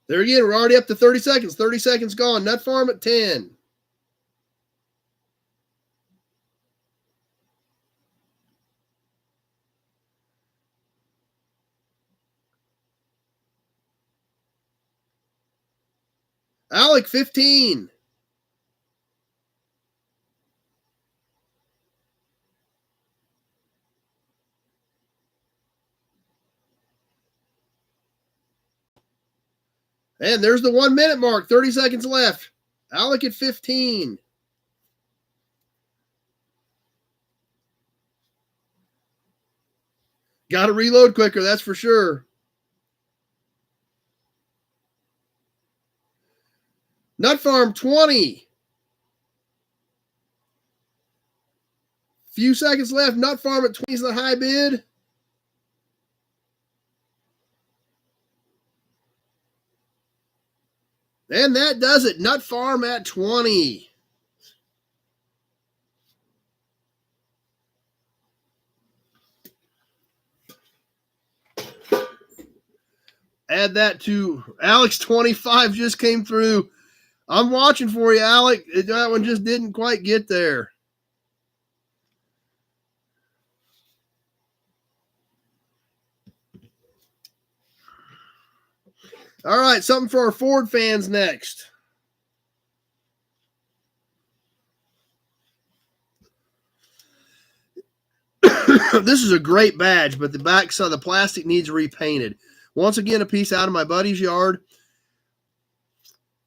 There again, we're already up to 30 seconds. 30 seconds gone. Nut Farm at 10. Alec, 15. And there's the 1 minute mark. 30 seconds left. Alec at 15. Got to reload quicker, that's for sure. Nut Farm, 20. Few seconds left. Nut Farm at 20 is the high bid. And that does it. Nut Farm at 20. Add that to Alex 25 just came through. I'm watching for you, Alec. That one just didn't quite get there. All right, something for our Ford fans next. This is a great badge, but the back side of the plastic needs repainted. Once again, a piece out of my buddy's yard.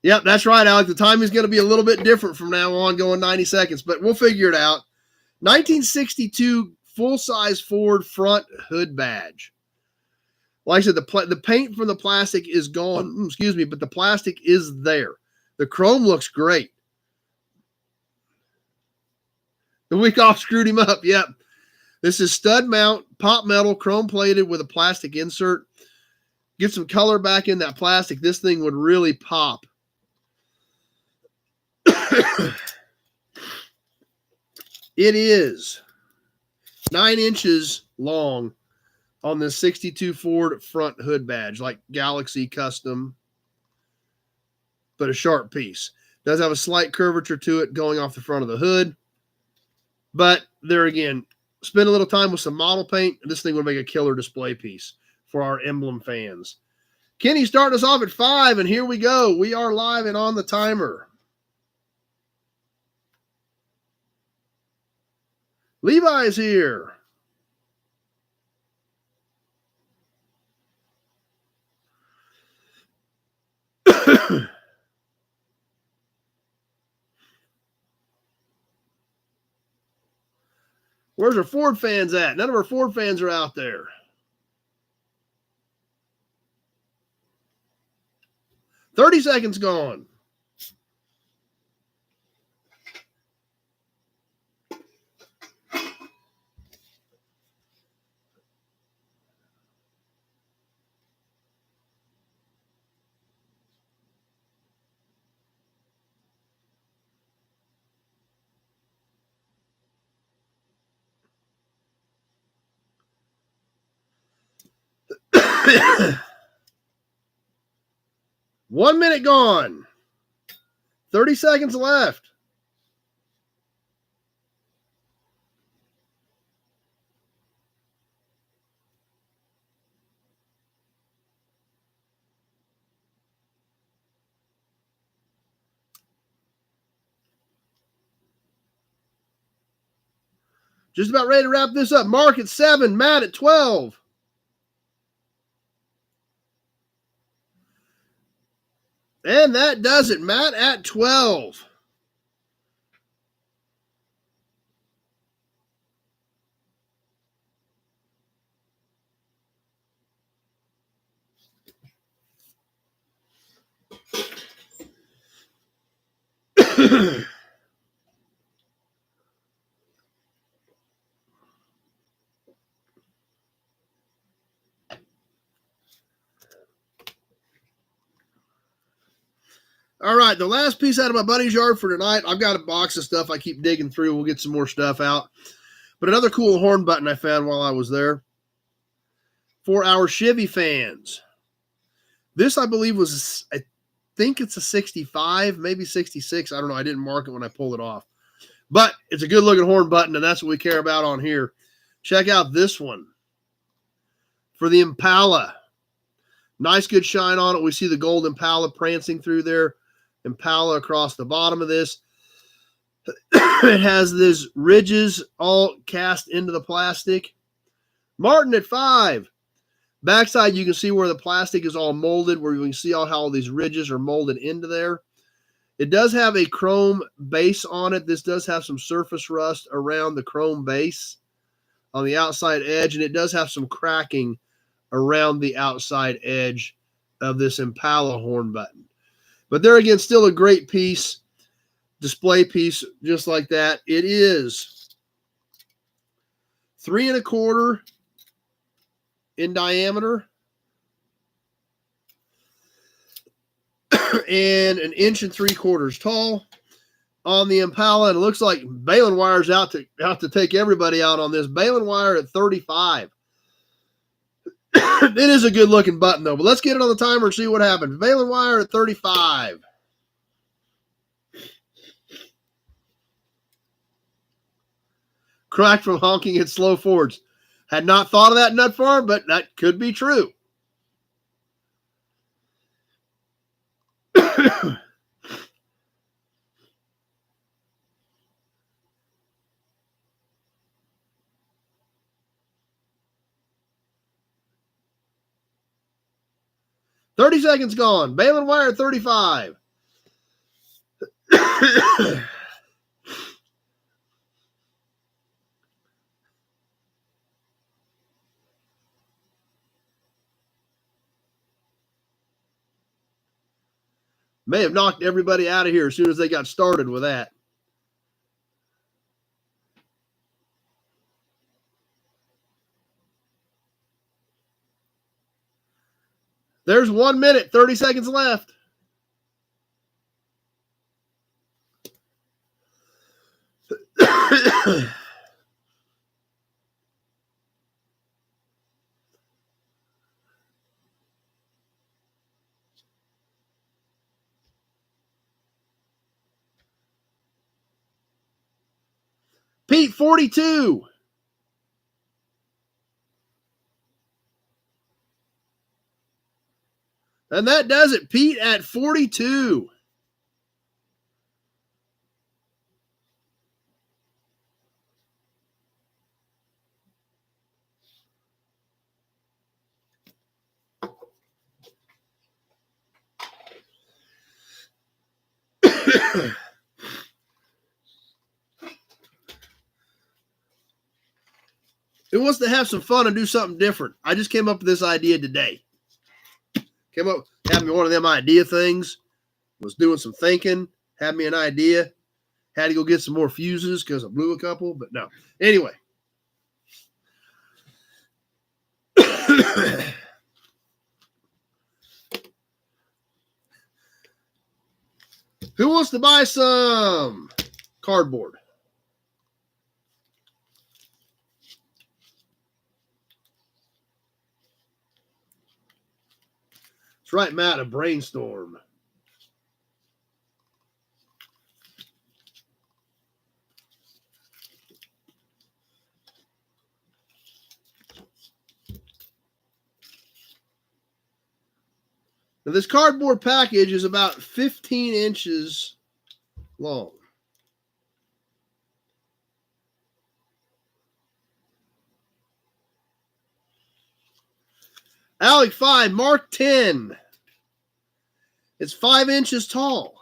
Yep, that's right, Alec. The timing is going to be a little bit different from now on, going 90 seconds, but we'll figure it out. 1962 full-size Ford front hood badge. Like I said, the paint from the plastic is gone. Excuse me, but the plastic is there. The chrome looks great. The week off screwed him up. Yep. This is stud mount, pop metal, chrome plated with a plastic insert. Get some color back in that plastic. This thing would really pop. It is 9 inches long on this 62 Ford front hood badge, like Galaxy Custom, but a sharp piece. Does have a slight curvature to it going off the front of the hood. But there again, spend a little time with some model paint, and this thing would make a killer display piece for our emblem fans. Kenny starting us off at 5, and here we go. We are live and on the timer. Levi's here. Where's our Ford fans at? None of our Ford fans are out there. $30 seconds gone. One minute gone. 30 seconds left. Just about ready to wrap this up. Mark at 7, Matt at 12. And that does it. Matt at 12. All right, the last piece out of my buddy's yard for tonight. I've got a box of stuff I keep digging through. We'll get some more stuff out. But another cool horn button I found while I was there for our Chevy fans. This, I believe, was, I think it's a 65, maybe 66. I don't know. I didn't mark it when I pulled it off. But it's a good-looking horn button, and that's what we care about on here. Check out this one for the Impala. Nice, good shine on it. We see the gold Impala prancing through there. Impala across the bottom of this. It has these ridges all cast into the plastic. Martin at 5. Backside, you can see where the plastic is all molded, where you can see how all these ridges are molded into there. It does have a chrome base on it. This does have some surface rust around the chrome base on the outside edge, and it does have some cracking around the outside edge of this Impala horn button. But there again, still a great piece, display piece, just like that. It is 3 1/4 in diameter and 1 3/4 inches tall on the Impala. And it looks like baling wire's out to take everybody out on this. Baling wire at 35. It is a good looking button though, but let's get it on the timer and see what happens. Baling wire at 35. Crack from honking at slow Fords. Had not thought of that nut farm, but that could be true. 30 seconds gone. Baling wire at 35. May have knocked everybody out of here as soon as they got started with that. There's 1 minute, 30 seconds left. Pete, 42. And that does it. Pete at 42. Who wants to have some fun and do something different? I just came up with this idea today. Came up, had me one of them idea things. Was doing some thinking. Had me an idea. Had to go get some more fuses because I blew a couple, but no. Anyway. Who wants to buy some cardboard? That's right, Matt, a brainstorm. Now, this cardboard package is about 15 inches long. Alec 5, Mark 10. It's 5 inches tall.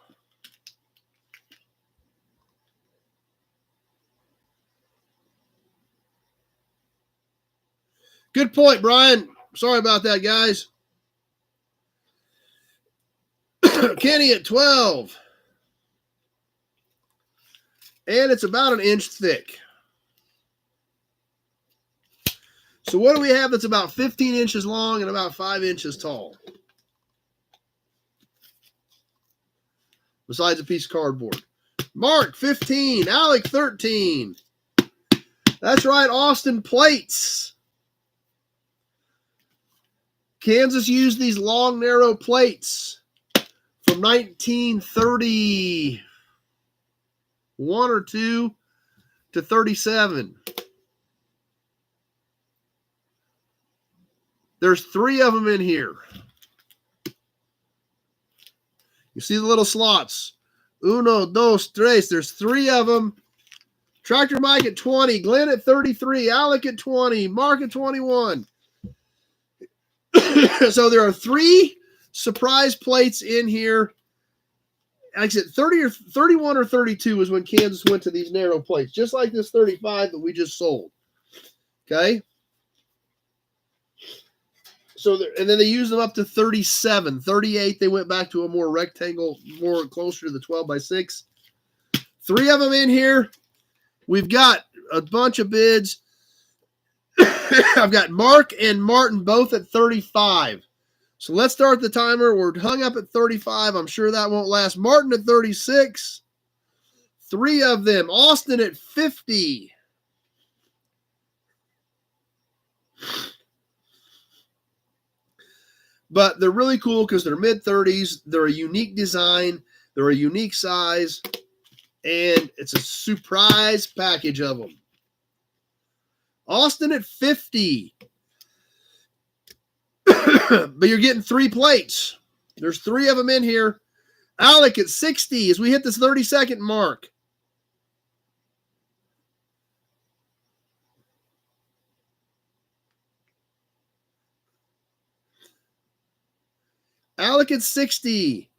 Good point, Brian. Sorry about that, guys. Kenny at 12. And it's about an inch thick. So what do we have that's about 15 inches long and about 5 inches tall? Besides a piece of cardboard. Mark, 15. Alec, 13. That's right, Austin plates. Kansas used these long, narrow plates from 1931 or 2 to 37. There's 3 of them in here. You see the little slots. Uno, dos, tres. There's 3 of them. Tractor Mike at 20. Glenn at 33. Alec at 20. Mark at 21. So there are 3 surprise plates in here. Like I said, 30 or 31 or 32 is when Kansas went to these narrow plates, just like this 35 that we just sold. Okay. So, and then they used them up to 37, 38. They went back to a more rectangle, more closer to the 12 by 6. 3 of them in here. We've got a bunch of bids. I've got Mark and Martin both at 35. So let's start the timer. We're hung up at 35. I'm sure that won't last. Martin at 36. 3 of them. Austin at 50. But they're really cool because they're mid-30s. They're a unique design. They're a unique size. And it's a surprise package of them. Austin at 50. But you're getting 3 plates. There's 3 of them in here. Alec at 60 as we hit this 30-second mark. Alec at 60.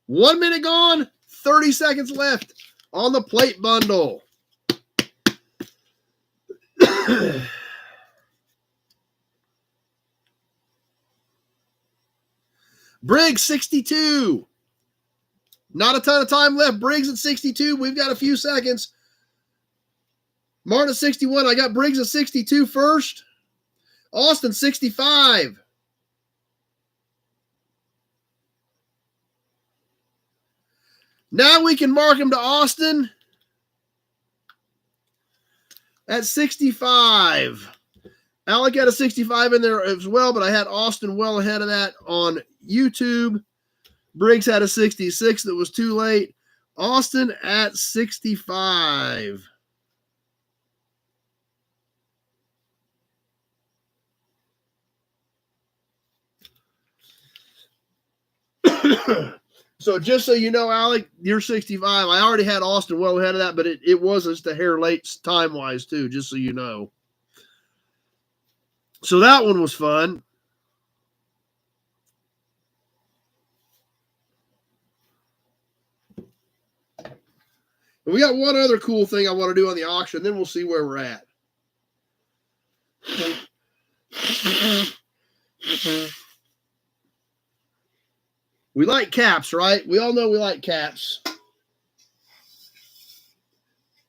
One minute gone, 30 seconds left on the plate bundle. Briggs, 62. Not a ton of time left. Briggs at 62. We've got a few seconds. Martin at 61. I got Briggs at 62 first. Austin, 65. Now we can mark him to Austin. At 65. Alec had a 65 in there as well, but I had Austin well ahead of that on YouTube. Briggs had a 66 that was too late. Austin at 65. So just so you know, Alec, you're 65. I already had Austin well ahead of that, but it was just a hair late time-wise too, just so you know. So that one was fun. And we got one other cool thing I want to do on the auction, then we'll see where we're at. We like caps, right? We all know we like caps.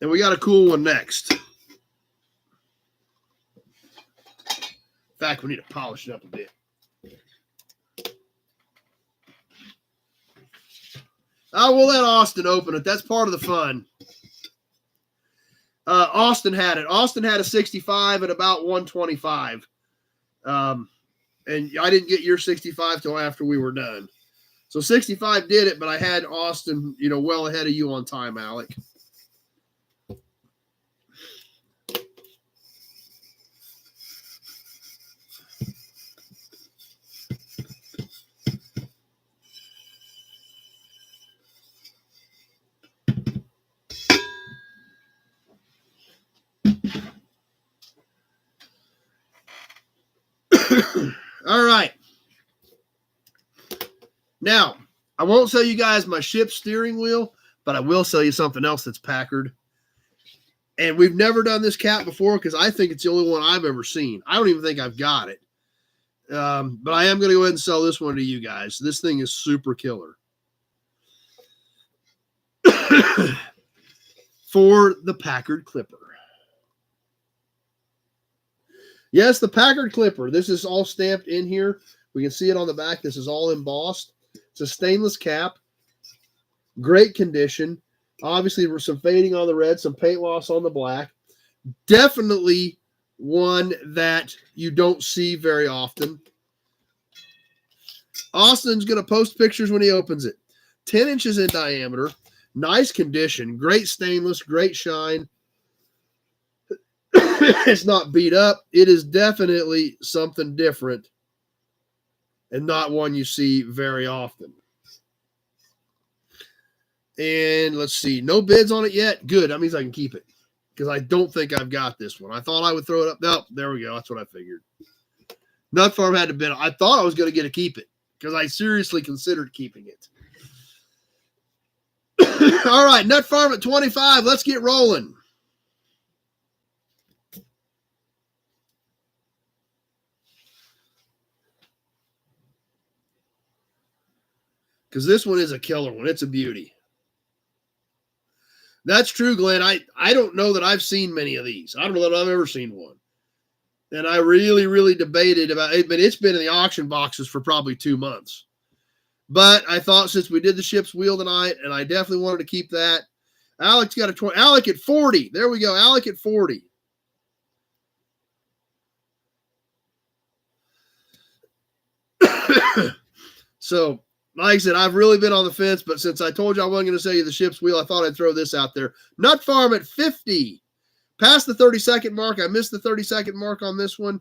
And we got a cool one next. In fact, we need to polish it up a bit. We'll let Austin open it. That's part of the fun. Austin had it. Austin had a 65 at about 125. And I didn't get your 65 till after we were done. So 65 did it, but I had Austin, well ahead of you on time, Alec. All right. Now, I won't sell you guys my ship steering wheel, but I will sell you something else that's Packard. And we've never done this cap before because I think it's the only one I've ever seen. I don't even think I've got it. But I am going to go ahead and sell this one to you guys. This thing is super killer. For the Packard Clipper. Yes, the Packard Clipper. This is all stamped in here. We can see it on the back. This is all embossed. It's a stainless cap. Great condition. Obviously, there's some fading on the red, some paint loss on the black. Definitely one that you don't see very often. Austin's going to post pictures when he opens it. 10 inches in diameter. Nice condition. Great stainless. Great shine. It's not beat up. It is definitely something different and not one you see very often. And let's see. No bids on it yet. Good. That means I can keep it because I don't think I've got this one. I thought I would throw it up. No, there we go. That's what I figured. Nut Farm had to bid. I thought I was going to get to keep it because I seriously considered keeping it. All right. Nut Farm at 25. Let's get rolling. Because this one is a killer one. It's a beauty. That's true, Glenn. I don't know that I've seen many of these. I don't know that I've ever seen one. And I really, really debated about it, but it's been in the auction boxes for probably 2 months. But I thought since we did the ship's wheel tonight, and I definitely wanted to keep that. Alec's got a 20. Alec at 40. There we go. Alec at 40. So, like I said, I've really been on the fence, but since I told you I wasn't going to sell you the ship's wheel, I thought I'd throw this out there. Nut Farm at 50. Past the 30-second mark. I missed the 30-second mark on this one.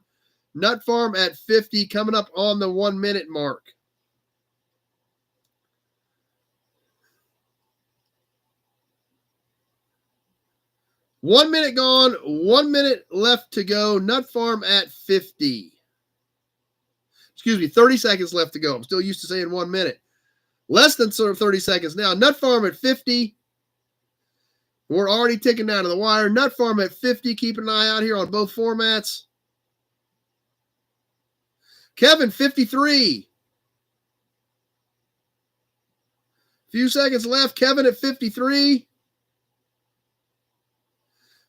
Nut Farm at 50, coming up on the 1 minute mark. One minute gone, 1 minute left to go. Nut Farm at 50. Excuse me, 30 seconds left to go. I'm still used to saying 1 minute. Less than sort of 30 seconds now. Nut Farm at 50. We're already ticking down to the wire. Nut Farm at 50. Keep an eye out here on both formats. Kevin, 53. Few seconds left. Kevin at 53.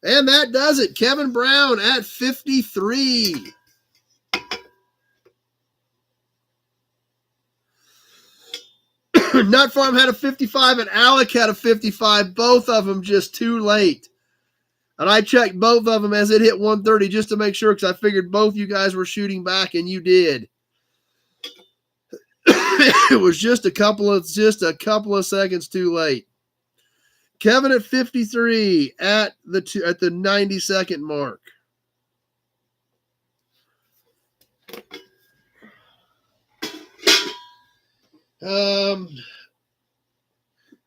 And that does it. Kevin Brown at 53. Nut Farm had a 55 and Alec had a 55. Both of them just too late. And I checked both of them as it hit 130 just to make sure, because I figured both you guys were shooting back, and you did. It was just a couple of seconds too late. Kevin at 53 at the 90-second mark.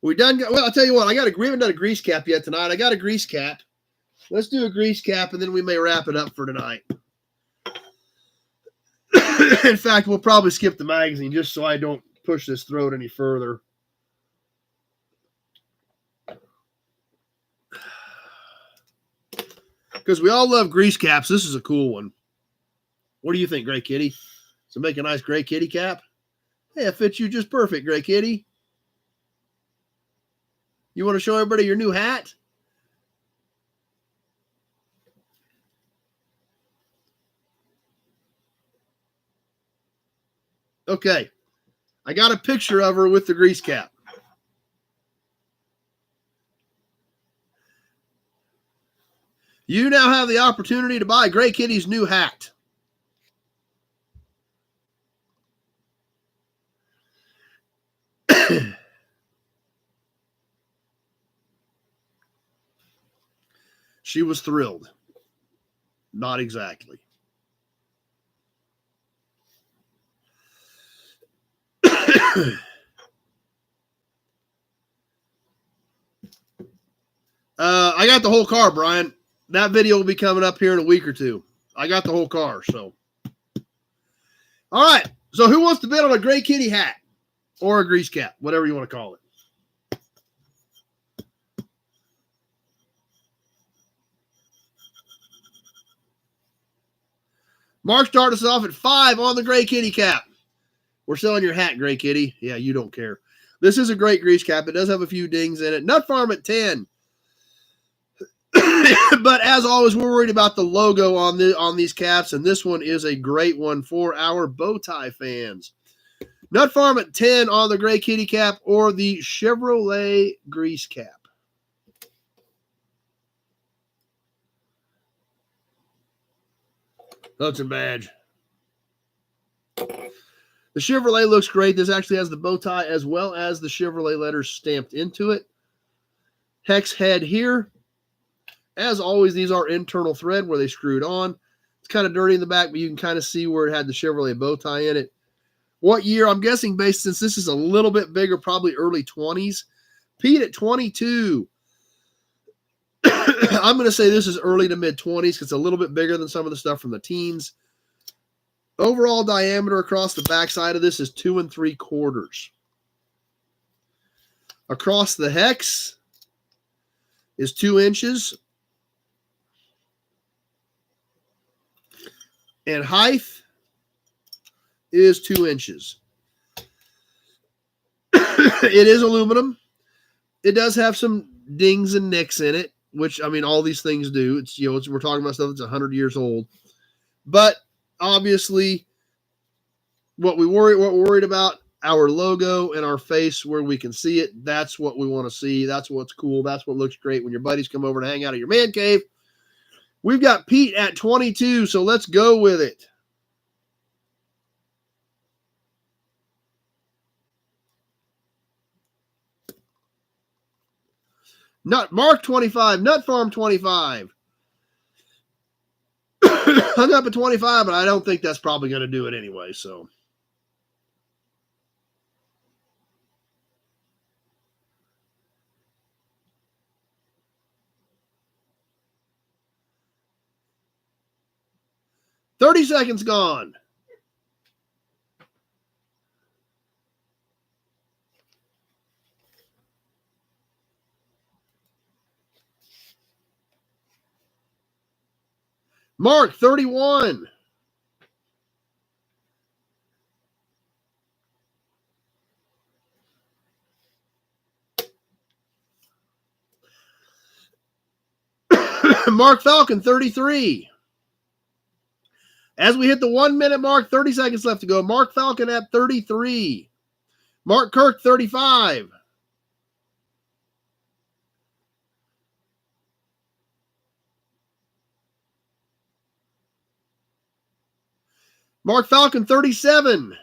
We done. Well, I'll tell you what. We haven't done a grease cap yet tonight. I got a grease cap. Let's do a grease cap, and then we may wrap it up for tonight. In fact, we'll probably skip the magazine just so I don't push this throat any further. Because we all love grease caps. This is a cool one. What do you think, Gray Kitty? So make a nice Gray Kitty cap? Hey, it fits you just perfect, Gray Kitty. You want to show everybody your new hat? Okay. I got a picture of her with the grease cap. You now have the opportunity to buy Gray Kitty's new hat. She was thrilled. Not exactly. I got the whole car, Brian. That video will be coming up here in a week or two. I got the whole car, so. All right. So who wants to bid on a Gray Kitty hat or a grease cap, whatever you want to call it? Mark started us off at 5 on the Gray Kitty cap. We're selling your hat, Gray Kitty. Yeah, you don't care. This is a great grease cap. It does have a few dings in it. Nut Farm at 10. But as always, we're worried about the logo on these caps, and this one is a great one for our bow tie fans. Nut Farm at 10 on the Gray Kitty cap or the Chevrolet grease cap. Hudson badge. The Chevrolet looks great. This actually has the bow tie as well as the Chevrolet letters stamped into it. Hex head here. As always, these are internal thread where they screwed on. It's kind of dirty in the back, but you can kind of see where it had the Chevrolet bow tie in it. What year? I'm guessing since this is a little bit bigger, probably early 20s. Pete at 22. I'm going to say this is early to mid-20s because it's a little bit bigger than some of the stuff from the teens. Overall diameter across the backside of this is 2 3/4. Across the hex is 2 inches. And height is 2 inches. It is aluminum. It does have some dings and nicks in it, which, I mean, all these things do. It's, we're talking about stuff that's 100 years old. But obviously, what we're worried about, our logo and our face where we can see it, that's what we want to see. That's what's cool. That's what looks great when your buddies come over to hang out at your man cave. We've got Pete at 22, so let's go with it. Mark 25, Nut Farm 25. Hung up at 25, but I don't think that's probably going to do it anyway, so. $30 seconds gone. Mark, 31. Mark Falcon, 33. As we hit the 1 minute mark, 30 seconds left to go. Mark Falcon at 33. Mark Kirk, 35. Mark Falcon, 37.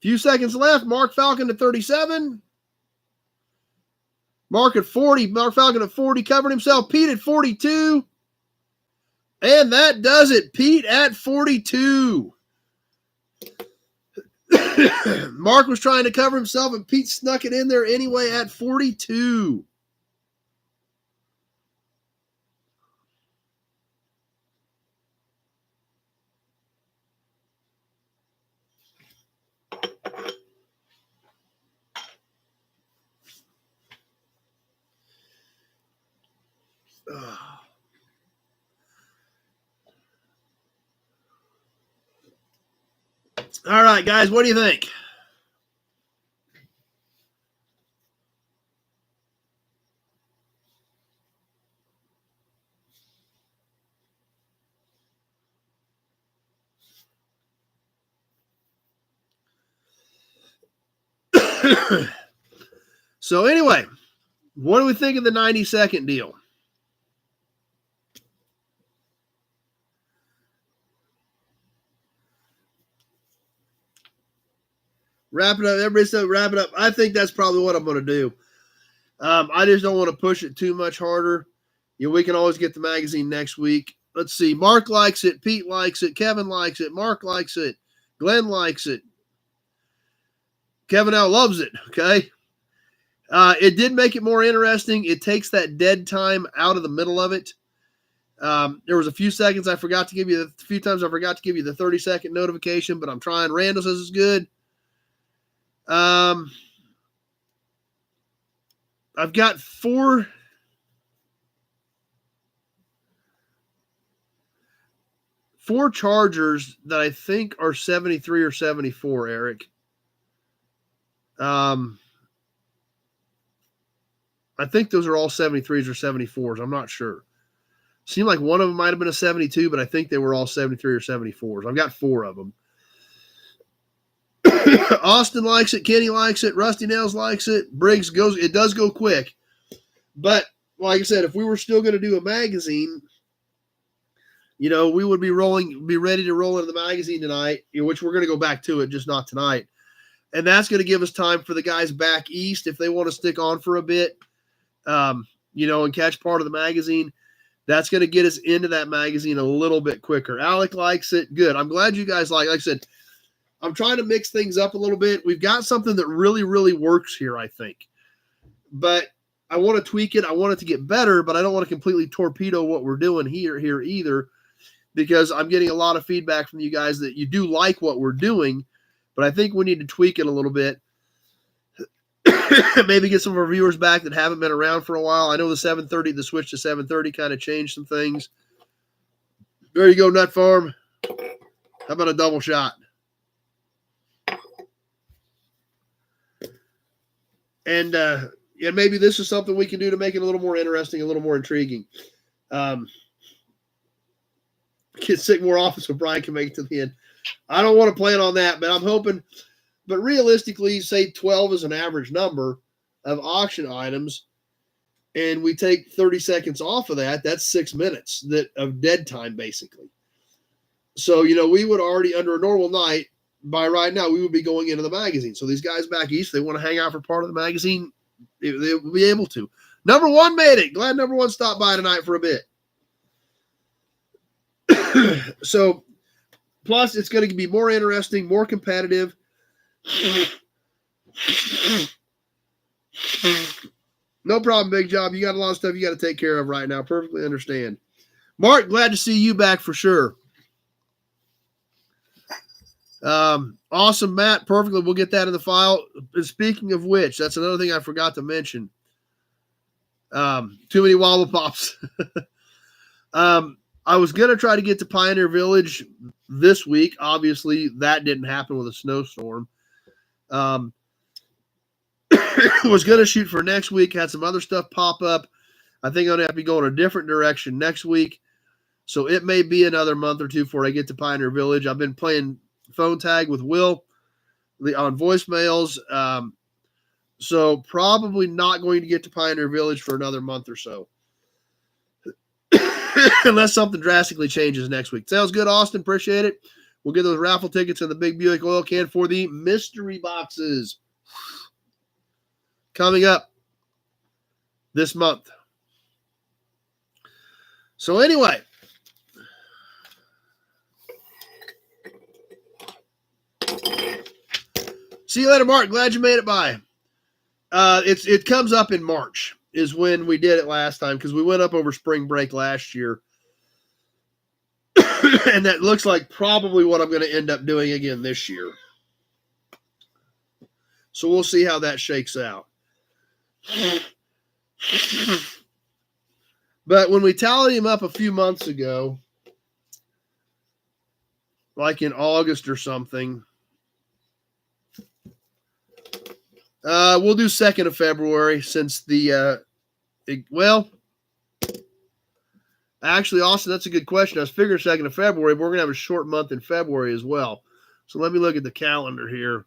Few seconds left. Mark Falcon to 37. Mark at 40. Mark Falcon at 40. Covered himself. Pete at 42. And that does it. Pete at 42. Mark was trying to cover himself, and Pete snuck it in there anyway at 42. All right, guys, what do you think? So anyway, what do we think of the 90-second deal? Wrap it up. Everybody said wrap it up. I think that's probably what I'm going to do. I just don't want to push it too much harder. You know, we can always get the magazine next week. Let's see. Mark likes it. Pete likes it. Kevin likes it. Mark likes it. Glenn likes it. Kevin L loves it. Okay. It did make it more interesting. It takes that dead time out of the middle of it. There was a few seconds I forgot to give you. A few times I forgot to give you the 30-second notification, but I'm trying. Randall says it's good. I've got four Chargers that I think are 73 or 74, Eric. I think those are all 73s or 74s. I'm not sure. Seemed like one of them might have been a 72, but I think they were all 73 or 74s. I've got four of them. Austin likes it. Kenny likes it. Rusty Nails likes it. Briggs goes. It does go quick. But like I said, if we were still going to do a magazine, you know, we would be ready to roll into the magazine tonight, which we're going to go back to it, just not tonight. And that's going to give us time for the guys back east if they want to stick on for a bit, you know, and catch part of the magazine. That's going to get us into that magazine a little bit quicker. Alec likes it. Good. I'm glad you guys like I said, I'm trying to mix things up a little bit. We've got something that really, really works here, I think. But I want to tweak it. I want it to get better, but I don't want to completely torpedo what we're doing here either, because I'm getting a lot of feedback from you guys that you do like what we're doing, but I think we need to tweak it a little bit. Maybe get some of our viewers back that haven't been around for a while. I know the switch to 730 kind of changed some things. There you go, Nut Farm. How about a double shot? And maybe this is something we can do to make it a little more interesting, a little more intriguing. Get sick more often so Brian can make it to the end. I don't want to plan on that, but I'm hoping. But realistically, say 12 is an average number of auction items, and we take 30 seconds off of that. That's 6 minutes of dead time, basically. So, you know, we would already, under a normal night, by right now, we would be going into the magazine. So these guys back east, they want to hang out for part of the magazine, they will be able to. Number one made it. Glad number one stopped by tonight for a bit. So, plus it's going to be more interesting, more competitive. No problem, Big Job. You got a lot of stuff you got to take care of right now. Perfectly understand. Mark, glad to see you back for sure. Awesome, Matt. Perfectly. We'll get that in the file. And speaking of which, that's another thing I forgot to mention. Too many Wobble Pops. I was going to try to get to Pioneer Village this week. Obviously, that didn't happen with a snowstorm. Was going to shoot for next week. Had some other stuff pop up. I think I'm going to have to be going a different direction next week. So it may be another month or two before I get to Pioneer Village. I've been playing phone tag with Will on voicemails. So probably not going to get to Pioneer Village for another month or so. unless something drastically changes next week. Sounds good, Austin. Appreciate it. We'll get those raffle tickets in the big Buick oil can for the mystery boxes coming up this month. So anyway, see you later, Mark. Glad you made it by. It comes up in March is when we did it last time because we went up over spring break last year. And that looks like probably what I'm going to end up doing again this year. So we'll see how that shakes out. But when we tallied him up a few months ago, like in August or something, we'll do 2nd of February since the, actually, Austin, that's a good question. I was figuring 2nd of February, but we're going to have a short month in February as well. So let me look at the calendar here.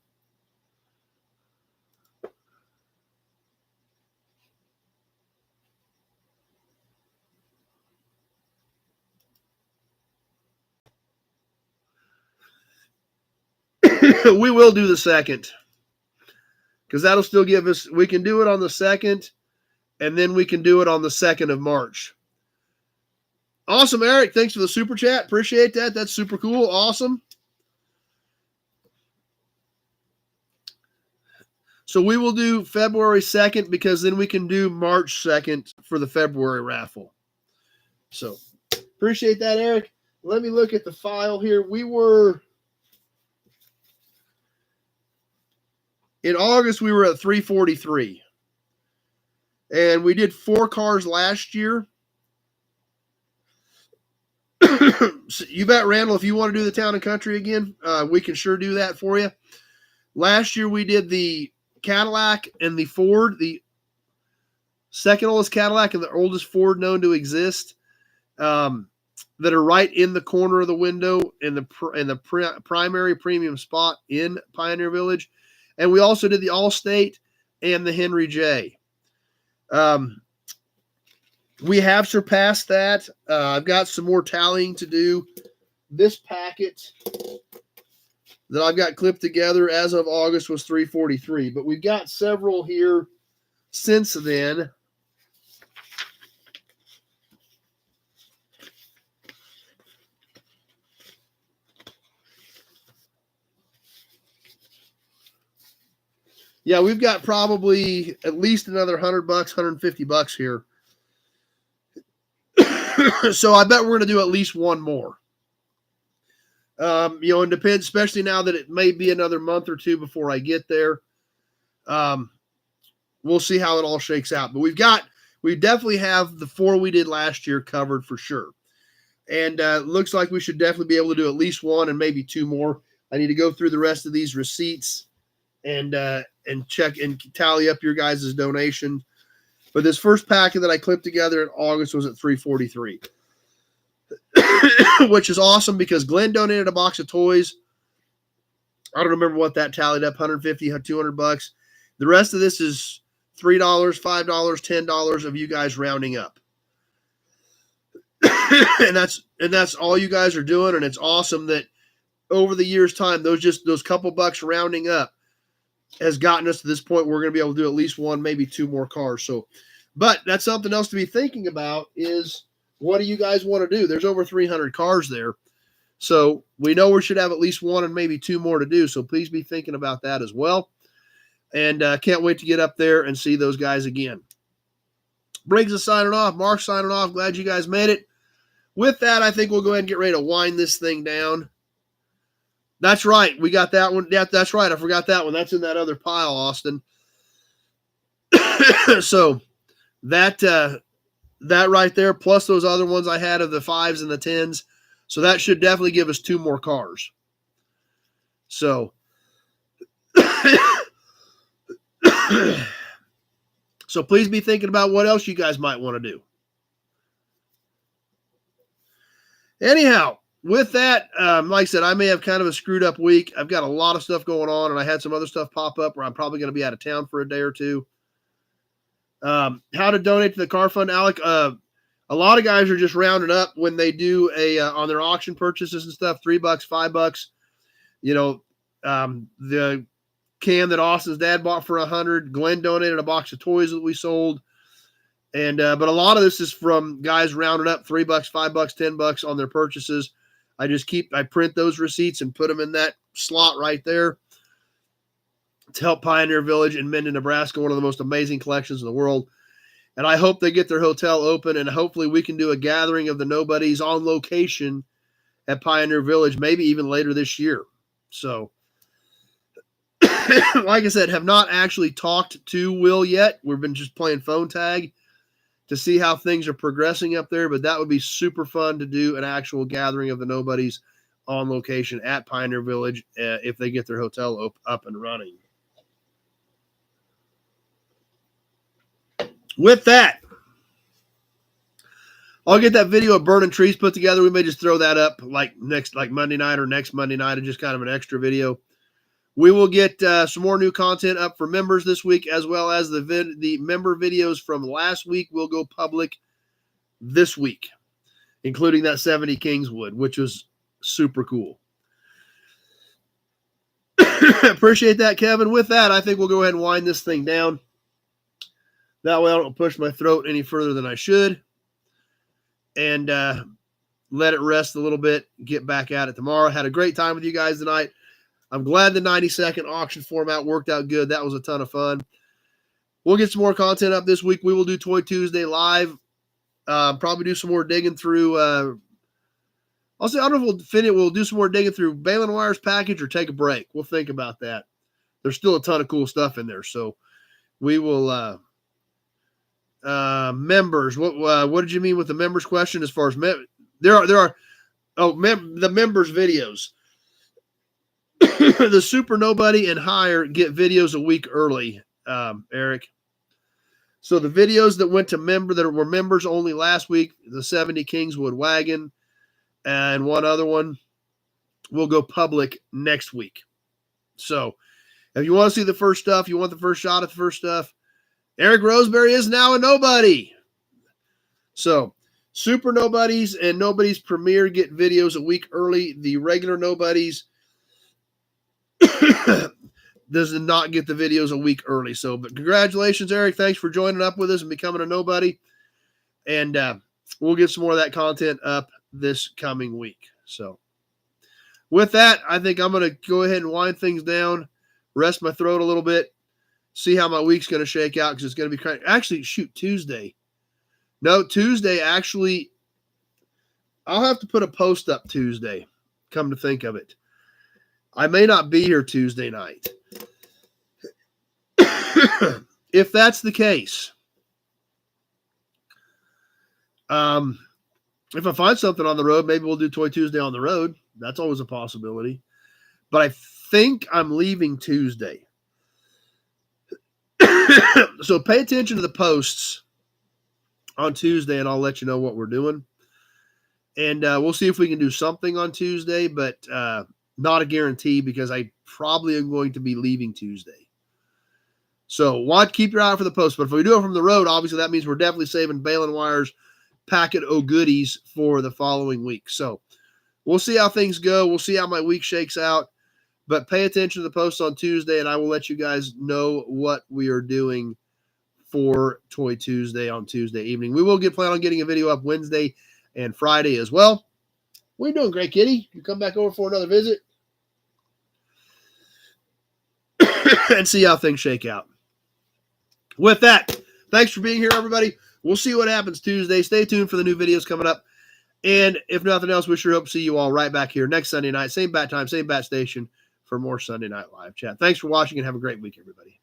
We will do the 2nd because that'll still give us, we can do it on the 2nd and then we can do it on the 2nd of March. Awesome, Eric. Thanks for the super chat. Appreciate that. That's super cool. Awesome. So we will do February 2nd because then we can do March 2nd for the February raffle. So appreciate that, Eric. Let me look at the file here. We were in August, we were at 343. And we did 4 cars last year. So you bet, Randall, if you want to do the town and country again, we can sure do that for you. Last year we did the Cadillac and the Ford, the second oldest Cadillac and the oldest Ford known to exist, that are right in the corner of the window in the primary premium spot in Pioneer Village. And we also did the Allstate and the Henry J. We have surpassed that. I've got some more tallying to do. This packet that I've got clipped together as of August was 343, but we've got several here since then. Yeah, we've got probably at least another $100, $150 here. So I bet we're going to do at least one more. It depends, especially now that it may be another month or two before I get there. We'll see how it all shakes out. But we definitely have the 4 we did last year covered for sure. And looks like we should definitely be able to do at least 1 and maybe 2 more. I need to go through the rest of these receipts and check and tally up your guys' donation. But this first packet that I clipped together in August was at 343, which is awesome because Glenn donated a box of toys. I don't remember what that tallied up, $150, $200. The rest of this is $3, $5, $10 of you guys rounding up. and that's all you guys are doing. And it's awesome that over the year's time, those couple bucks rounding up has gotten us to this point where we're going to be able to do at least 1, maybe 2 more cars. So, but that's something else to be thinking about is what do you guys want to do? There's over 300 cars there. So we know we should have at least 1 and maybe 2 more to do. So please be thinking about that as well. And can't wait to get up there and see those guys again. Briggs is signing off. Mark's signing off. Glad you guys made it. With that, I think we'll go ahead and get ready to wind this thing down. That's right. We got that one. Yeah, that's right. I forgot that one. That's in that other pile, Austin. So that right there, plus those other ones I had of the 5s and the 10s. So that should definitely give us 2 more cars. So, so please be thinking about what else you guys might want to do. Anyhow, with that, like I said, I may have kind of a screwed up week. I've got a lot of stuff going on, and I had some other stuff pop up where I'm probably going to be out of town for a day or two. How to donate to the car fund, Alec? A lot of guys are just rounding up when they do on their auction purchases and stuff, $3, $5. You know, the can that Austin's dad bought for $100. Glenn donated a box of toys that we sold. And but a lot of this is from guys rounding up $3, $5, $10 on their purchases. I print those receipts and put them in that slot right there to help Pioneer Village in Minden, Nebraska, one of the most amazing collections in the world. And I hope they get their hotel open, and hopefully we can do a gathering of the nobodies on location at Pioneer Village, maybe even later this year. So, like I said, have not actually talked to Will yet. We've been just playing phone tag to see how things are progressing up there, but that would be super fun to do an actual gathering of the nobodies on location at Pioneer Village if they get their hotel up and running. With that, I'll get that video of burning trees put together. We may just throw that up like Monday night or next Monday night, and just kind of an extra video. We will get some more new content up for members this week, as well as the member videos from last week will go public this week, including that 70 Kingswood, which was super cool. Appreciate that, Kevin. With that, I think we'll go ahead and wind this thing down. That way I don't push my throat any further than I should. And let it rest a little bit, get back at it tomorrow. Had a great time with you guys tonight. I'm glad the 90-second auction format worked out good. That was a ton of fun. We'll get some more content up this week. We will do Toy Tuesday live. Probably do some more digging through. I don't know if we'll finish. We'll do some more digging through Balin Wire's package or take a break. We'll think about that. There's still a ton of cool stuff in there. So we will. Members. What did you mean with the members question? As far as the members videos. The Super Nobody and Higher get videos a week early, Eric. So the videos that went to that were members only last week, the 70 Kingswood wagon and one other one, will go public next week. So if you want to see the first stuff, you want the first shot at the first stuff, Eric Roseberry is now a nobody. So Super Nobodies and Nobodies Premiere get videos a week early. The regular Nobodies does not get the videos a week early. So, but congratulations, Eric. Thanks for joining up with us and becoming a nobody. And we'll get some more of that content up this coming week. So with that, I think I'm going to go ahead and wind things down, rest my throat a little bit, see how my week's going to shake out, because it's going to be actually, Tuesday. No, Tuesday, actually, I'll have to put a post up Tuesday, come to think of it. I may not be here Tuesday night. If that's the case, if I find something on the road, maybe we'll do Toy Tuesday on the road. That's always a possibility. But I think I'm leaving Tuesday. So pay attention to the posts on Tuesday, and I'll let you know what we're doing. And we'll see if we can do something on Tuesday, but not a guarantee, because I probably am going to be leaving Tuesday. So keep your eye out for the post. But if we do it from the road, obviously that means we're definitely saving Balin Wire's packet of goodies for the following week. So we'll see how things go. We'll see how my week shakes out. But pay attention to the posts on Tuesday, and I will let you guys know what we are doing for Toy Tuesday on Tuesday evening. We will plan on getting a video up Wednesday and Friday as well. What are you doing, Great Kitty? You come back over for another visit? And see how things shake out. With that, thanks for being here, everybody. We'll see what happens Tuesday. Stay tuned for the new videos coming up. And if nothing else, we sure hope to see you all right back here next Sunday night. Same bat time, same bat station for more Sunday Night Live Chat. Thanks for watching, and have a great week, everybody.